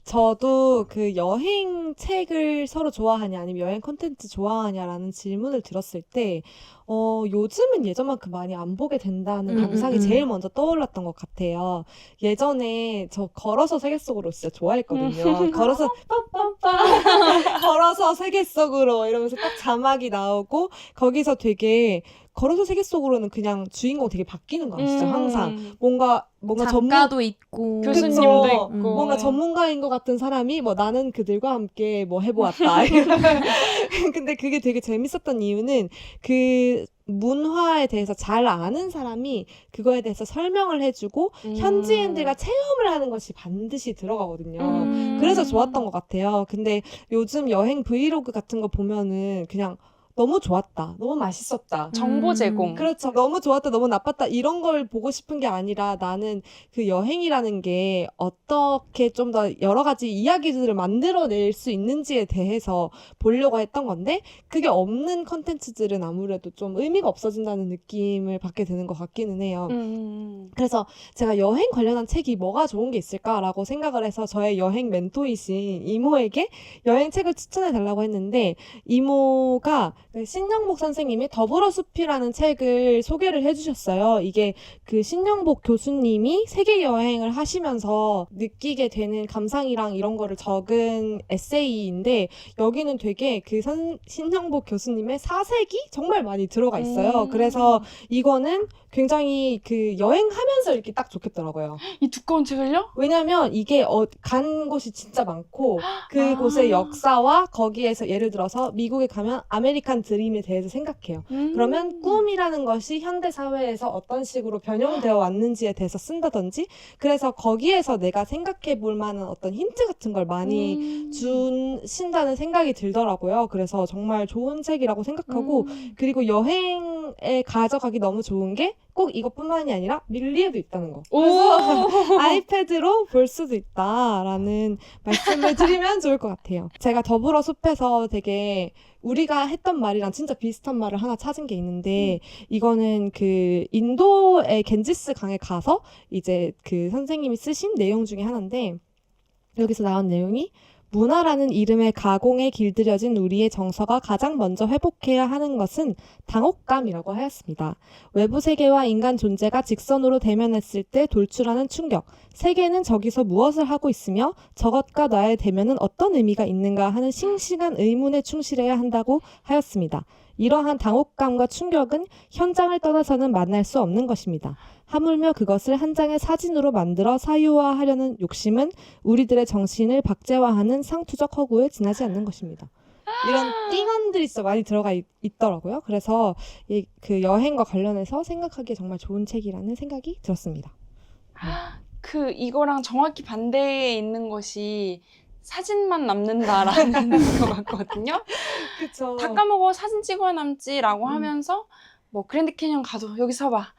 저도 그 여행 책을 서로 좋아하냐 아니면 여행 콘텐츠 좋아하냐라는 질문을 들었을 때 요즘은 예전만큼 많이 안 보게 된다는 감상이 제일 먼저 떠올랐던 것 같아요. 예전에 저 걸어서 세계 속으로 진짜 좋아했거든요. 걸어서 걸어서 세계 속으로 이러면서 딱 자막이 나오고 거기서 되게 걸어서 세계 속으로는 그냥 주인공 되게 바뀌는 거 아시죠? 항상 뭔가 작가도 있고 교수님도 그쵸? 있고 뭔가 전문가인 것 같은 사람이 뭐 나는 그들과 함께 뭐 해보았다. 근데 그게 되게 재밌었던 이유는 그 문화에 대해서 잘 아는 사람이 그거에 대해서 설명을 해주고 현지인들과 체험을 하는 것이 반드시 들어가거든요. 그래서 좋았던 것 같아요. 근데 요즘 여행 브이로그 같은 거 보면은 그냥 너무 좋았다. 너무 맛있었다. 정보 제공. 그렇죠. 너무 좋았다. 너무 나빴다. 이런 걸 보고 싶은 게 아니라 나는 그 여행이라는 게 어떻게 좀 더 여러 가지 이야기들을 만들어낼 수 있는지에 대해서 보려고 했던 건데 그게 없는 컨텐츠들은 아무래도 좀 의미가 없어진다는 느낌을 받게 되는 것 같기는 해요. 그래서 제가 여행 관련한 책이 뭐가 좋은 게 있을까라고 생각을 해서 저의 여행 멘토이신 이모에게 여행 책을 추천해 달라고 했는데 이모가 신영복 선생님의 더불어 숲이라는 책을 소개를 해주셨어요. 이게 그 신영복 교수님이 세계 여행을 하시면서 느끼게 되는 감상이랑 이런 거를 적은 에세이인데 여기는 되게 그 신영복 교수님의 사색이 정말 많이 들어가 있어요. 그래서 이거는 굉장히 그 여행하면서 읽기 딱 좋겠더라고요. 이 두꺼운 책을요? 왜냐면 이게 간 곳이 진짜 많고 그곳의 역사와 거기에서 예를 들어서 미국에 가면 아메리칸 드림에 대해서 생각해요. 그러면 꿈이라는 것이 현대 사회에서 어떤 식으로 변형되어 왔는지에 대해서 쓴다든지 그래서 거기에서 내가 생각해 볼 만한 어떤 힌트 같은 걸 많이 주신다는 생각이 들더라고요. 그래서 정말 좋은 책이라고 생각하고 그리고 여행에 가져가기 너무 좋은 게 꼭 이것뿐만이 아니라 밀리에도 있다는 거. 그래서 아이패드로 볼 수도 있다라는 말씀을 드리면 좋을 것 같아요. 제가 더불어 숲에서 되게 우리가 했던 말이랑 진짜 비슷한 말을 하나 찾은 게 있는데 이거는 그 인도의 겐지스 강에 가서 이제 그 선생님이 쓰신 내용 중에 하나인데 여기서 나온 내용이 문화라는 이름의 가공에 길들여진 우리의 정서가 가장 먼저 회복해야 하는 것은 당혹감이라고 하였습니다. 외부 세계와 인간 존재가 직선으로 대면했을 때 돌출하는 충격, 세계는 저기서 무엇을 하고 있으며 저것과 나의 대면은 어떤 의미가 있는가 하는 싱싱한 의문에 충실해야 한다고 하였습니다. 이러한 당혹감과 충격은 현장을 떠나서는 만날 수 없는 것입니다. 하물며 그것을 한 장의 사진으로 만들어 사유화하려는 욕심은 우리들의 정신을 박제화하는 상투적 허구에 지나지 않는 것입니다. 이런 띵언들이 진짜 많이 들어가 있더라고요. 그래서 그 여행과 관련해서 생각하기에 정말 좋은 책이라는 생각이 들었습니다. 이거랑 정확히 반대에 있는 것이 사진만 남는다라는 것 같거든요. 그쵸. 다 까먹어 사진 찍어야 남지라고 하면서 뭐 그랜드 캐니언 가도 여기 서봐,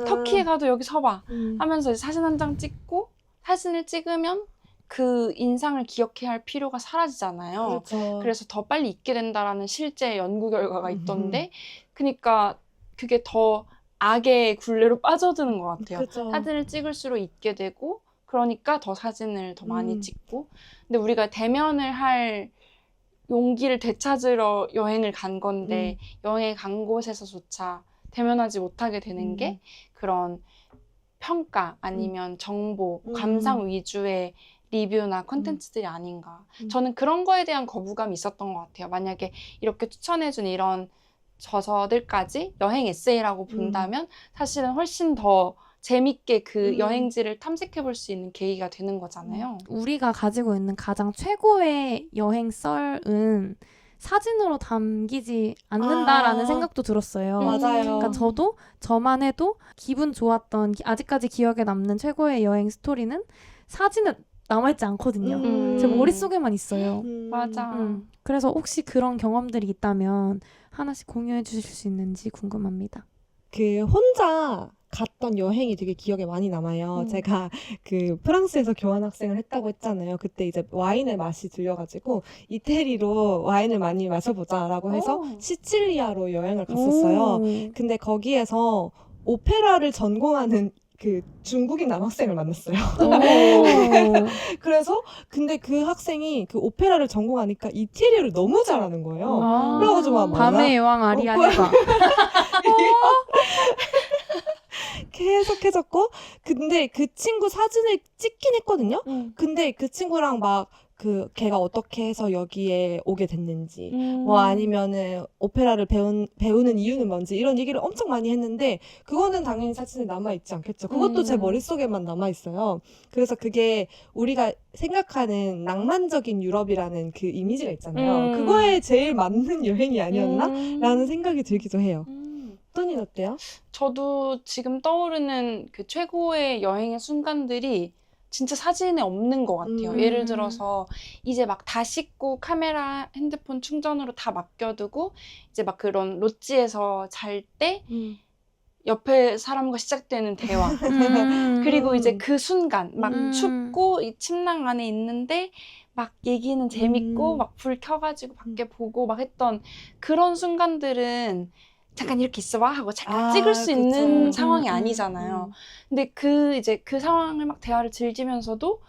터키에 가도 여기 서봐 하면서 이제 사진 한 장 찍고 사진을 찍으면 그 인상을 기억해야 할 필요가 사라지잖아요. 그렇죠. 그래서 더 빨리 잊게 된다라는 실제 연구 결과가 있던데 그러니까 그게 더 악의 굴레로 빠져드는 것 같아요. 그렇죠. 사진을 찍을수록 잊게 되고 그러니까 더 사진을 더 많이 찍고 근데 우리가 대면을 할 용기를 되찾으러 여행을 간 건데 여행에 간 곳에서조차 대면하지 못하게 되는 게 그런 평가 아니면 정보, 감상 위주의 리뷰나 콘텐츠들이 아닌가. 저는 그런 거에 대한 거부감이 있었던 것 같아요. 만약에 이렇게 추천해준 이런 저서들까지 여행 에세이라고 본다면 사실은 훨씬 더 재밌게 그 여행지를 탐색해 볼 수 있는 계기가 되는 거잖아요. 우리가 가지고 있는 가장 최고의 여행 썰은 사진으로 담기지 않는다라는 생각도 들었어요. 맞아요. 그러니까 저도 저만 해도 기분 좋았던 아직까지 기억에 남는 최고의 여행 스토리는 사진에 남아있지 않거든요. 제 머릿속에만 있어요. 맞아. 그래서 혹시 그런 경험들이 있다면 하나씩 공유해 주실 수 있는지 궁금합니다. 그 혼자 갔던 여행이 되게 기억에 많이 남아요. 제가 그 프랑스에서 교환학생을 했다고 했잖아요. 그때 이제 와인의 맛이 들려가지고 이태리로 와인을 많이 마셔보자라고 해서 시칠리아로 여행을 갔었어요. 근데 거기에서 오페라를 전공하는 그 중국인 남학생을 만났어요. 그래서 근데 그 학생이 그 오페라를 전공하니까 이태리어를 너무 잘하는 거예요. 그래가지고 막 밤의 여왕 아리아나가 계속해졌고 근데 그 친구 사진을 찍긴 했거든요. 근데 그 친구랑 막 걔가 어떻게 해서 여기에 오게 됐는지 뭐 아니면은 오페라를 배우는 이유는 뭔지 이런 얘기를 엄청 많이 했는데 그거는 당연히 사진에 남아있지 않겠죠. 그것도 제 머릿속에만 남아있어요. 그래서 그게 우리가 생각하는 낭만적인 유럽이라는 그 이미지가 있잖아요. 그거에 제일 맞는 여행이 아니었나? 라는 생각이 들기도 해요. 또는 어때요? 저도 지금 떠오르는 그 최고의 여행의 순간들이 진짜 사진에 없는 것 같아요. 예를 들어서 이제 막 다 씻고 카메라, 핸드폰 충전으로 다 맡겨두고 이제 막 그런 롯지에서 잘 때 옆에 사람과 시작되는 대화 그리고 이제 그 순간 막 춥고 이 침낭 안에 있는데 막 얘기는 재밌고 막 불 켜가지고 밖에 보고 막 했던 그런 순간들은 잠깐 이렇게 있어봐 하고 잠깐 찍을 수 있는 상황이 아니잖아요. 근데 이제 그 상황을 막 대화를 즐기면서도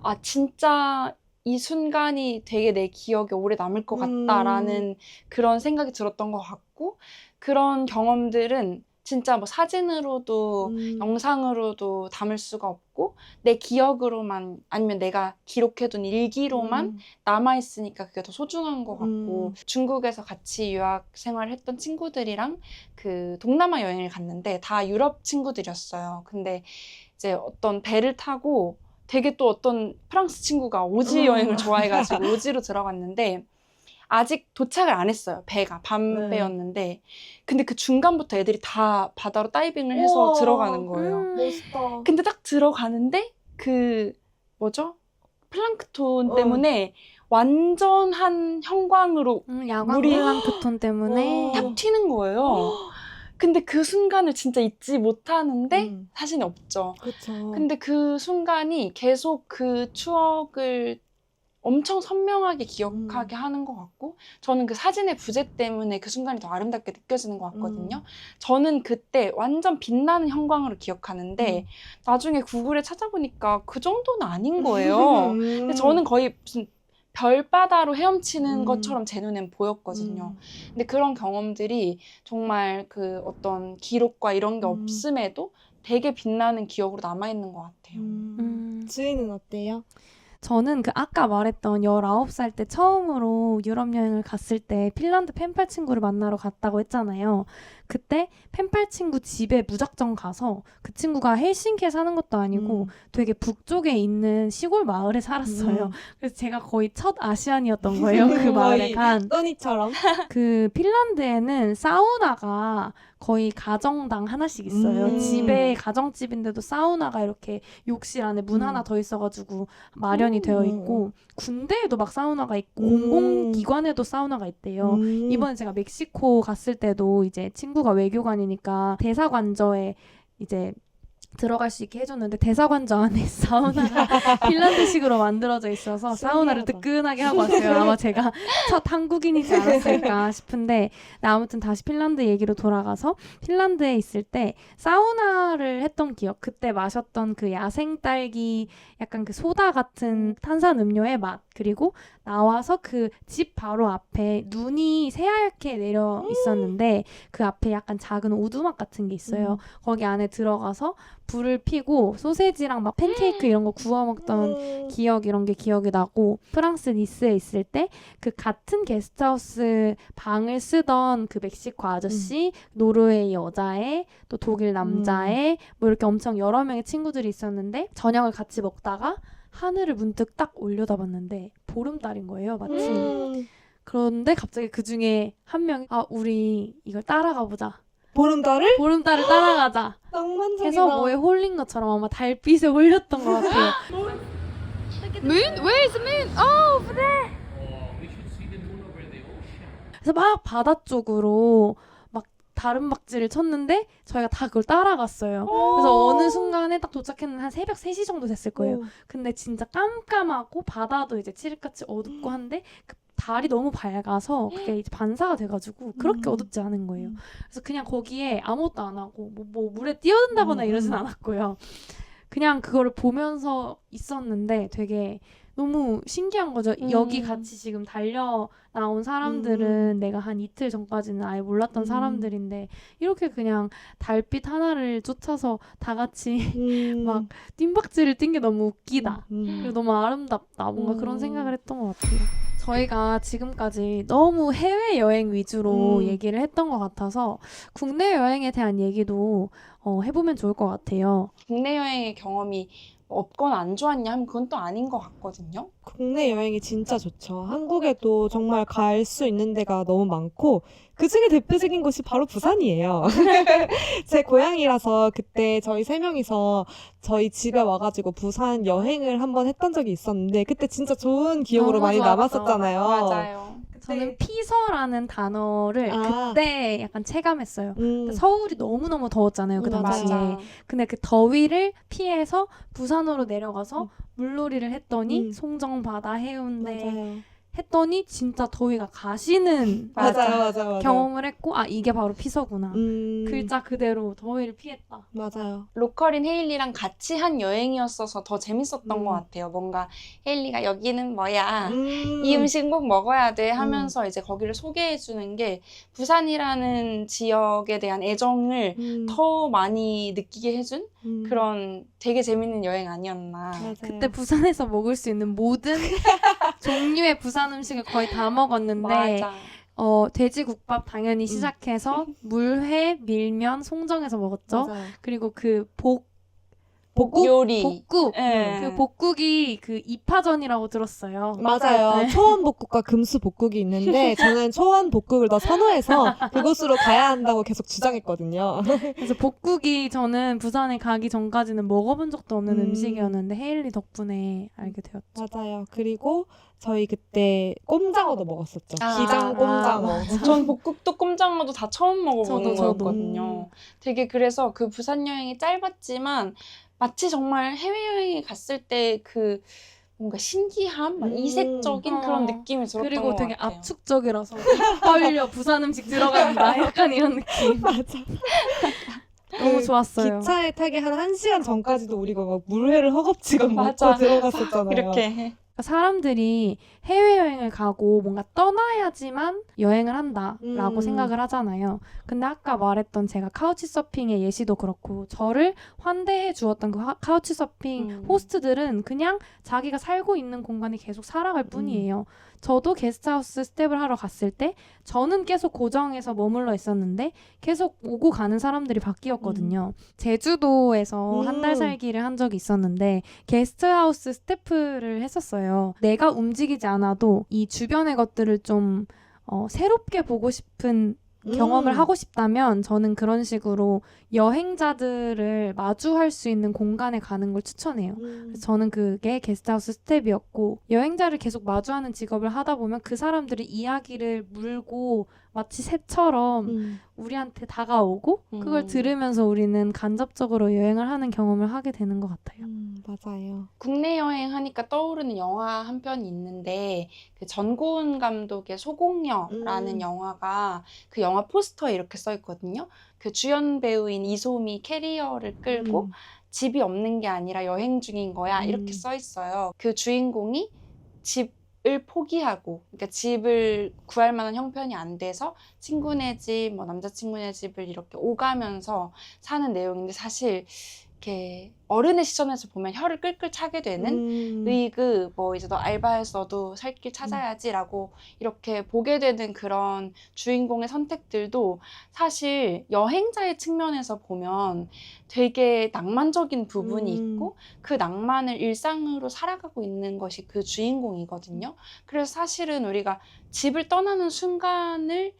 아 진짜 이 순간이 되게 내 기억에 오래 남을 것 같다라는 그런 생각이 들었던 것 같고 그런 경험들은 진짜 뭐 사진으로도 영상으로도 담을 수가 없고 내 기억으로만 아니면 내가 기록해둔 일기로만 남아있으니까 그게 더 소중한 것 같고 중국에서 같이 유학 생활을 했던 친구들이랑 그 동남아 여행을 갔는데 다 유럽 친구들이었어요. 근데 이제 어떤 배를 타고 되게 또 어떤 프랑스 친구가 오지 여행을 좋아해가지고 오지로 들어갔는데 아직 도착을 안 했어요. 배가 밤배였는데 근데 그 중간부터 애들이 다 바다로 다이빙을 해서 들어가는 거예요. 멋있다. 근데 딱 들어가는데 그 뭐죠? 플랑크톤 때문에 완전한 형광으로 야광 물이 플랑크톤 때문에 탁 튀는 거예요. 근데 그 순간을 진짜 잊지 못하는데 사진이 없죠. 그쵸. 근데 그 순간이 계속 그 추억을 엄청 선명하게 기억하게 하는 것 같고 저는 그 사진의 부재 때문에 그 순간이 더 아름답게 느껴지는 것 같거든요. 저는 그때 완전 빛나는 형광으로 기억하는데 나중에 구글에 찾아보니까 그 정도는 아닌 거예요. 근데 저는 거의 무슨 별바다로 헤엄치는 것처럼 제 눈엔 보였거든요. 근데 그런 경험들이 정말 그 어떤 기록과 이런 게 없음에도 되게 빛나는 기억으로 남아있는 것 같아요. 주인은 어때요? 저는 그 아까 말했던 19살 때 처음으로 유럽 여행을 갔을 때 핀란드 펜팔 친구를 만나러 갔다고 했잖아요. 그때 펜팔 친구 집에 무작정 가서 그 친구가 헬싱키에 사는 것도 아니고 되게 북쪽에 있는 시골 마을에 살았어요. 그래서 제가 거의 첫 아시안이었던 거예요. 그 마을에 간. 써니처럼. 그 핀란드에는 사우나가 거의 가정당 하나씩 있어요. 집에 가정집인데도 사우나가 이렇게 욕실 안에 문 하나 더 있어가지고 마련이 되어 있고 군대에도 막 사우나가 있고 공공기관에도 사우나가 있대요. 이번에 제가 멕시코 갔을 때도 이제 친구가 외교관이니까 대사관저에 이제 들어갈 수 있게 해줬는데 대사관저 안에 사우나가 핀란드식으로 만들어져 있어서 사우나를 신기하다. 뜨끈하게 하고 왔어요. 아마 제가 첫 한국인이지 않았을까 싶은데 아무튼 다시 핀란드 얘기로 돌아가서 핀란드에 있을 때 사우나를 했던 기억, 그때 마셨던 그 야생 딸기 약간 그 소다 같은 탄산 음료의 맛, 그리고 나와서 그 집 바로 앞에 눈이 새하얗게 내려 있었는데 그 앞에 약간 작은 오두막 같은 게 있어요. 거기 안에 들어가서 불을 피고 소세지랑 막 팬케이크 이런 거 구워 먹던 이런 게 기억이 나고, 프랑스 니스에 있을 때 그 같은 게스트하우스 방을 쓰던 그 멕시코 아저씨, 노르웨이 여자애, 또 독일 남자애, 뭐 이렇게 엄청 여러 명의 친구들이 있었는데 저녁을 같이 먹다가 하늘을 문득 딱 올려다봤는데 보름달인 거예요, 마침. 그런데 갑자기 그 중에 한 명이 우리 이걸 따라가 보자. 보름달을? 보름달을 따라가자. 낭만적이다. 해서 뭐에 홀린 것처럼 아마 달빛에 홀렸던 것 같아요. Moon? Where is the moon? Oh, over there. 그래서 막 바다 쪽으로 막 다른 박지를 쳤는데 저희가 다 그걸 따라갔어요. 그래서 어느 순간에 딱 도착했는데 한 새벽 3시 정도 됐을 거예요. 근데 진짜 깜깜하고 바다도 이제 칠흑같이 어둡고 한데 그 달이 너무 밝아서 그게 이제 반사가 돼가지고 그렇게 어둡지 않은 거예요. 그래서 그냥 거기에 아무것도 안 하고 뭐 물에 뛰어든다거나 이러진 않았고요. 그냥 그거를 보면서 있었는데 되게 너무 신기한 거죠. 여기 같이 지금 달려 나온 사람들은 내가 한 이틀 전까지는 아예 몰랐던 사람들인데 이렇게 그냥 달빛 하나를 쫓아서 다 같이 막 뜀박질을 뛴 게 너무 웃기다. 그리고 너무 아름답다. 뭔가 그런 생각을 했던 것 같아요. 저희가 지금까지 너무 해외여행 위주로 얘기를 했던 것 같아서 국내 여행에 대한 얘기도 해보면 좋을 것 같아요. 국내 여행의 경험이 없거나 안 좋았냐 하면 그건 또 아닌 것 같거든요. 국내 여행이 진짜 좋죠. 한국에도 정말 갈 수 있는 데가 너무 많고 그 중에 대표적인 곳이 바로 부산이에요. 제 고향이라서 그때 저희 3명이서 저희 집에 와가지고 부산 여행을 한번 했던 적이 있었는데 그때 진짜 좋은 기억으로 너무 많이 좋았다. 남았었잖아요. 맞아요. 저는 피서라는 단어를 그때 약간 체감했어요. 서울이 너무너무 더웠잖아요, 그 당시에. 맞아. 근데 그 더위를 피해서 부산으로 내려가서 물놀이를 했더니 송정바다, 해운대 맞아요. 했더니 진짜 더위가 가시는 맞아요. 경험을 했고 이게 바로 피서구나. 글자 그대로 더위를 피했다. 맞아요. 로컬인 헤일리랑 같이 한 여행이었어서 더 재밌었던 것 같아요. 뭔가 헤일리가 여기는 뭐야, 이 음식 꼭 먹어야 돼 하면서 이제 거기를 소개해주는 게 부산이라는 지역에 대한 애정을 더 많이 느끼게 해준 그런 되게 재밌는 여행 아니었나. 맞아요. 그때 부산에서 먹을 수 있는 모든 종류의 부산 음식을 거의 다 먹었는데 맞아. 돼지국밥 당연히 시작해서 물회, 밀면, 송정에서 먹었죠. 맞아요. 그리고 그 복국? 요리. 복국. 네. 그 복국이 그 이파전이라고 들었어요. 맞아요. 네. 초원복국과 금수복국이 있는데 저는 초원복국을 더 선호해서 그곳으로 가야 한다고 계속 주장했거든요. 그래서 복국이 저는 부산에 가기 전까지는 먹어본 적도 없는 음식이었는데 헤일리 덕분에 알게 되었죠. 맞아요. 그리고 저희 그때 꼼장어도 먹었었죠. 아, 기장 꼼장어. 전 복국도 꼼장어도 다 처음 먹어보는 저도. 거였거든요. 되게 그래서 그 부산 여행이 짧았지만 마치 정말 해외여행에 갔을 때 그 뭔가 신기함, 막 이색적인 그런 느낌이 들었던 그리고 것 되게 같아요. 압축적이라서 입 벌려 부산 음식 들어간다. 약간 이런 느낌. 맞아. 너무 좋았어요. 기차에 타기 한 1시간 전까지도 우리가 막 물회를 허겁지겁 먹고 맞아. 들어갔었잖아요. 이렇게 사람들이 해외여행을 가고 뭔가 떠나야지만 여행을 한다라고 생각을 하잖아요. 근데 아까 말했던 제가 카우치 서핑의 예시도 그렇고 저를 환대해 주었던 그 카우치 서핑 호스트들은 그냥 자기가 살고 있는 공간에 계속 살아갈 뿐이에요. 저도 게스트하우스 스텝을 하러 갔을 때 저는 계속 고정해서 머물러 있었는데 계속 오고 가는 사람들이 바뀌었거든요. 제주도에서 한 달 살기를 한 적이 있었는데 게스트하우스 스태프를 했었어요. 내가 움직이지 않아도 이 주변의 것들을 좀 새롭게 보고 싶은 경험을 하고 싶다면 저는 그런 식으로 여행자들을 마주할 수 있는 공간에 가는 걸 추천해요. 그래서 저는 그게 게스트하우스 스텝이었고 여행자를 계속 마주하는 직업을 하다 보면 그 사람들의 이야기를 물고 마치 새처럼 우리한테 다가오고 그걸 들으면서 우리는 간접적으로 여행을 하는 경험을 하게 되는 것 같아요. 맞아요. 국내 여행 하니까 떠오르는 영화 한 편이 있는데 그 전고은 감독의 소공녀라는 영화가 그 영화 포스터에 이렇게 써 있거든요. 그 주연 배우인 이소미 캐리어를 끌고 집이 없는 게 아니라 여행 중인 거야 이렇게 써 있어요. 그 주인공이 집을 포기하고 그러니까 집을 구할 만한 형편이 안 돼서 친구네 집, 뭐 남자친구네 집을 이렇게 오가면서 사는 내용인데 사실 이렇게 어른의 시선에서 보면 혀를 끌끌 차게 되는 으이그 뭐 이제 너 알바해서 너도 살 길 찾아야지라고 이렇게 보게 되는 그런 주인공의 선택들도 사실 여행자의 측면에서 보면 되게 낭만적인 부분이 있고 그 낭만을 일상으로 살아가고 있는 것이 그 주인공이거든요. 그래서 사실은 우리가 집을 떠나는 순간을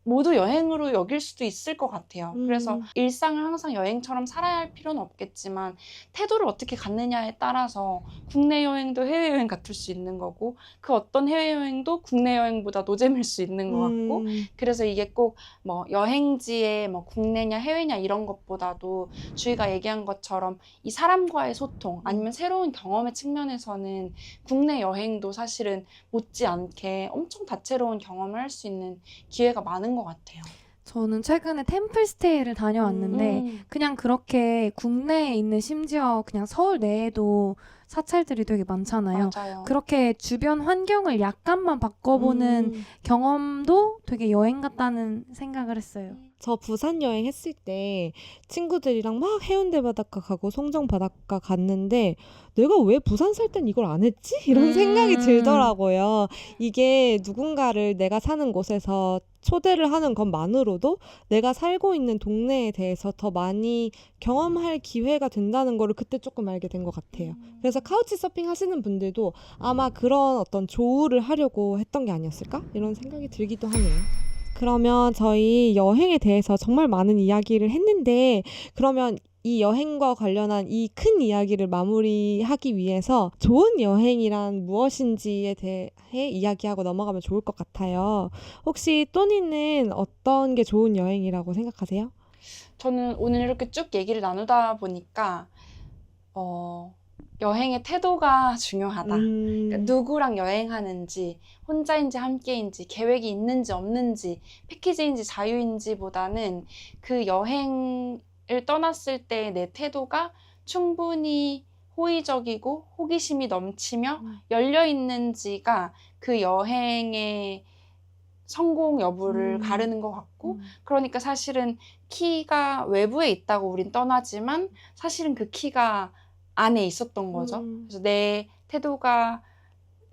모두 여행으로 여길 수도 있을 것 같아요. 그래서 일상을 항상 여행처럼 살아야 할 필요는 없겠지만 태도를 어떻게 갖느냐에 따라서 국내 여행도 해외여행 같을 수 있는 거고 그 어떤 해외여행도 국내 여행보다 노잼일 수 있는 것 같고 그래서 이게 꼭 뭐 여행지에 뭐 국내냐 해외냐 이런 것보다도 주희가 얘기한 것처럼 이 사람과의 소통 아니면 새로운 경험의 측면에서는 국내 여행도 사실은 못지않게 엄청 다채로운 경험을 할 수 있는 기회가 많은 것 같아요. 저는 최근에 템플스테이를 다녀왔는데 그냥 그렇게 국내에 있는 심지어 그냥 서울 내에도 사찰들이 되게 많잖아요. 맞아요. 그렇게 주변 환경을 약간만 바꿔보는 경험도 되게 여행 같다는 생각을 했어요. 저 부산 여행 했을 때 친구들이랑 막 해운대 바닷가 가고 송정 바닷가 갔는데 내가 왜 부산 살 땐 이걸 안 했지? 이런 생각이 들더라고요. 이게 누군가를 내가 사는 곳에서 초대를 하는 것만으로도 내가 살고 있는 동네에 대해서 더 많이 경험할 기회가 된다는 거를 그때 조금 알게 된 것 같아요. 그래서 카우치 서핑 하시는 분들도 아마 그런 어떤 조우를 하려고 했던 게 아니었을까? 이런 생각이 들기도 하네요. 그러면 저희 여행에 대해서 정말 많은 이야기를 했는데 그러면 이 여행과 관련한 이 큰 이야기를 마무리하기 위해서 좋은 여행이란 무엇인지에 대해 이야기하고 넘어가면 좋을 것 같아요. 혹시 또니는 어떤 게 좋은 여행이라고 생각하세요? 저는 오늘 이렇게 쭉 얘기를 나누다 보니까 여행의 태도가 중요하다. 그러니까 누구랑 여행하는지, 혼자인지 함께인지, 계획이 있는지 없는지, 패키지인지 자유인지보다는 그 여행을 떠났을 때 내 태도가 충분히 호의적이고 호기심이 넘치며 열려있는지가 그 여행의 성공 여부를 가르는 것 같고 그러니까 사실은 키가 외부에 있다고 우린 떠나지만 사실은 그 키가 안에 있었던 거죠. 그래서 내 태도가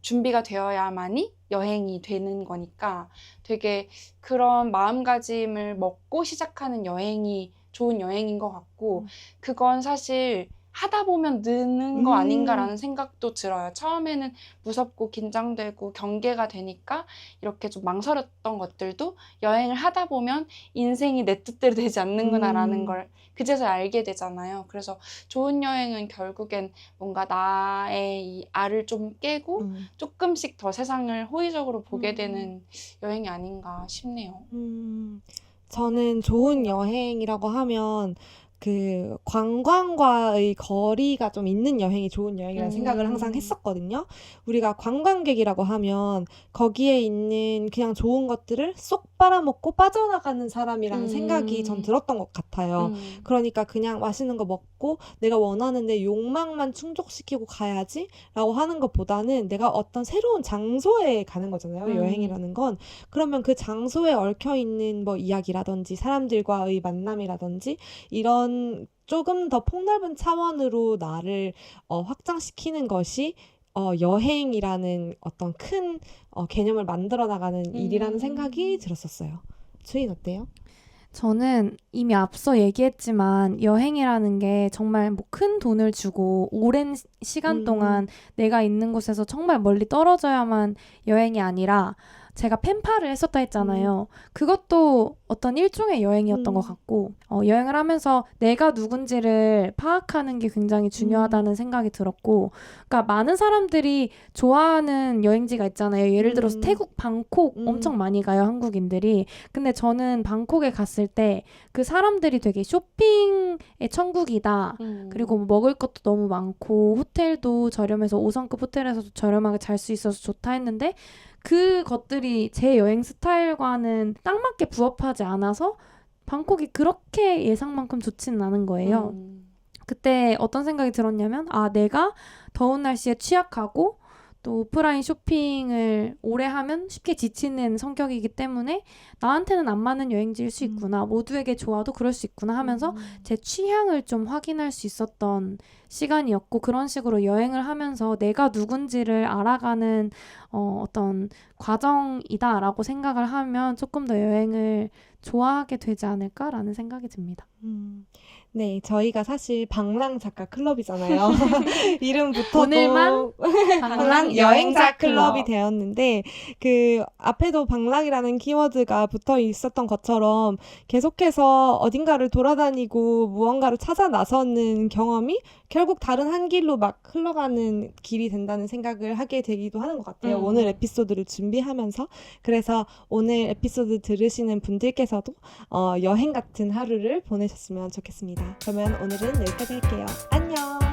준비가 되어야만이 여행이 되는 거니까 되게 그런 마음가짐을 먹고 시작하는 여행이 좋은 여행인 것 같고 그건 사실 하다 보면 느는 거 아닌가라는 생각도 들어요. 처음에는 무섭고 긴장되고 경계가 되니까 이렇게 좀 망설였던 것들도 여행을 하다 보면 인생이 내 뜻대로 되지 않는구나라는 걸 그제서야 알게 되잖아요. 그래서 좋은 여행은 결국엔 뭔가 나의 이 알을 좀 깨고 조금씩 더 세상을 호의적으로 보게 되는 여행이 아닌가 싶네요. 저는 좋은 여행이라고 하면 그 관광과의 거리가 좀 있는 여행이 좋은 여행이라는 생각을 항상 했었거든요. 우리가 관광객이라고 하면 거기에 있는 그냥 좋은 것들을 쏙 빨아먹고 빠져나가는 사람이라는 생각이 전 들었던 것 같아요. 그러니까 그냥 맛있는 거 먹고 내가 원하는 내 욕망만 충족시키고 가야지 라고 하는 것보다는 내가 어떤 새로운 장소에 가는 거잖아요. 여행이라는 건. 그러면 그 장소에 얽혀있는 뭐 이야기라든지 사람들과의 만남이라든지 이런 조금 더 폭넓은 차원으로 나를 확장시키는 것이 여행이라는 어떤 큰 개념을 만들어 나가는 일이라는 생각이 들었었어요. 주인 어때요? 저는 이미 앞서 얘기했지만 여행이라는 게 정말 뭐 큰 돈을 주고 오랜 시간 동안 내가 있는 곳에서 정말 멀리 떨어져야만 여행이 아니라 제가 펜팔을 했었다 했잖아요. 그것도 어떤 일종의 여행이었던 것 같고 여행을 하면서 내가 누군지를 파악하는 게 굉장히 중요하다는 생각이 들었고 그러니까 많은 사람들이 좋아하는 여행지가 있잖아요. 예를 들어서 태국 방콕 엄청 많이 가요. 한국인들이. 근데 저는 방콕에 갔을 때 그 사람들이 되게 쇼핑의 천국이다. 그리고 뭐 먹을 것도 너무 많고 호텔도 저렴해서 5성급 호텔에서도 저렴하게 잘 수 있어서 좋다 했는데 그 것들이 제 여행 스타일과는 딱 맞게 부합하지 않아서 방콕이 그렇게 예상만큼 좋지는 않은 거예요. 그때 어떤 생각이 들었냐면 내가 더운 날씨에 취약하고 또 오프라인 쇼핑을 오래 하면 쉽게 지치는 성격이기 때문에 나한테는 안 맞는 여행지일 수 있구나. 모두에게 좋아도 그럴 수 있구나 하면서 제 취향을 좀 확인할 수 있었던 시간이었고 그런 식으로 여행을 하면서 내가 누군지를 알아가는 어떤 과정이다라고 생각을 하면 조금 더 여행을 좋아하게 되지 않을까라는 생각이 듭니다. 네, 저희가 사실 방랑 작가 클럽이잖아요. 이름부터도 오늘만 방랑 여행자 클럽이 되었는데 그 앞에도 방랑이라는 키워드가 붙어 있었던 것처럼 계속해서 어딘가를 돌아다니고 무언가를 찾아 나서는 경험이 결국 다른 한 길로 막 흘러가는 길이 된다는 생각을 하게 되기도 하는 것 같아요. 오늘 에피소드를 준비하면서. 그래서 오늘 에피소드 들으시는 분들께서도 여행 같은 하루를 보내셨으면 좋겠습니다. 그러면 오늘은 여기까지 할게요. 안녕!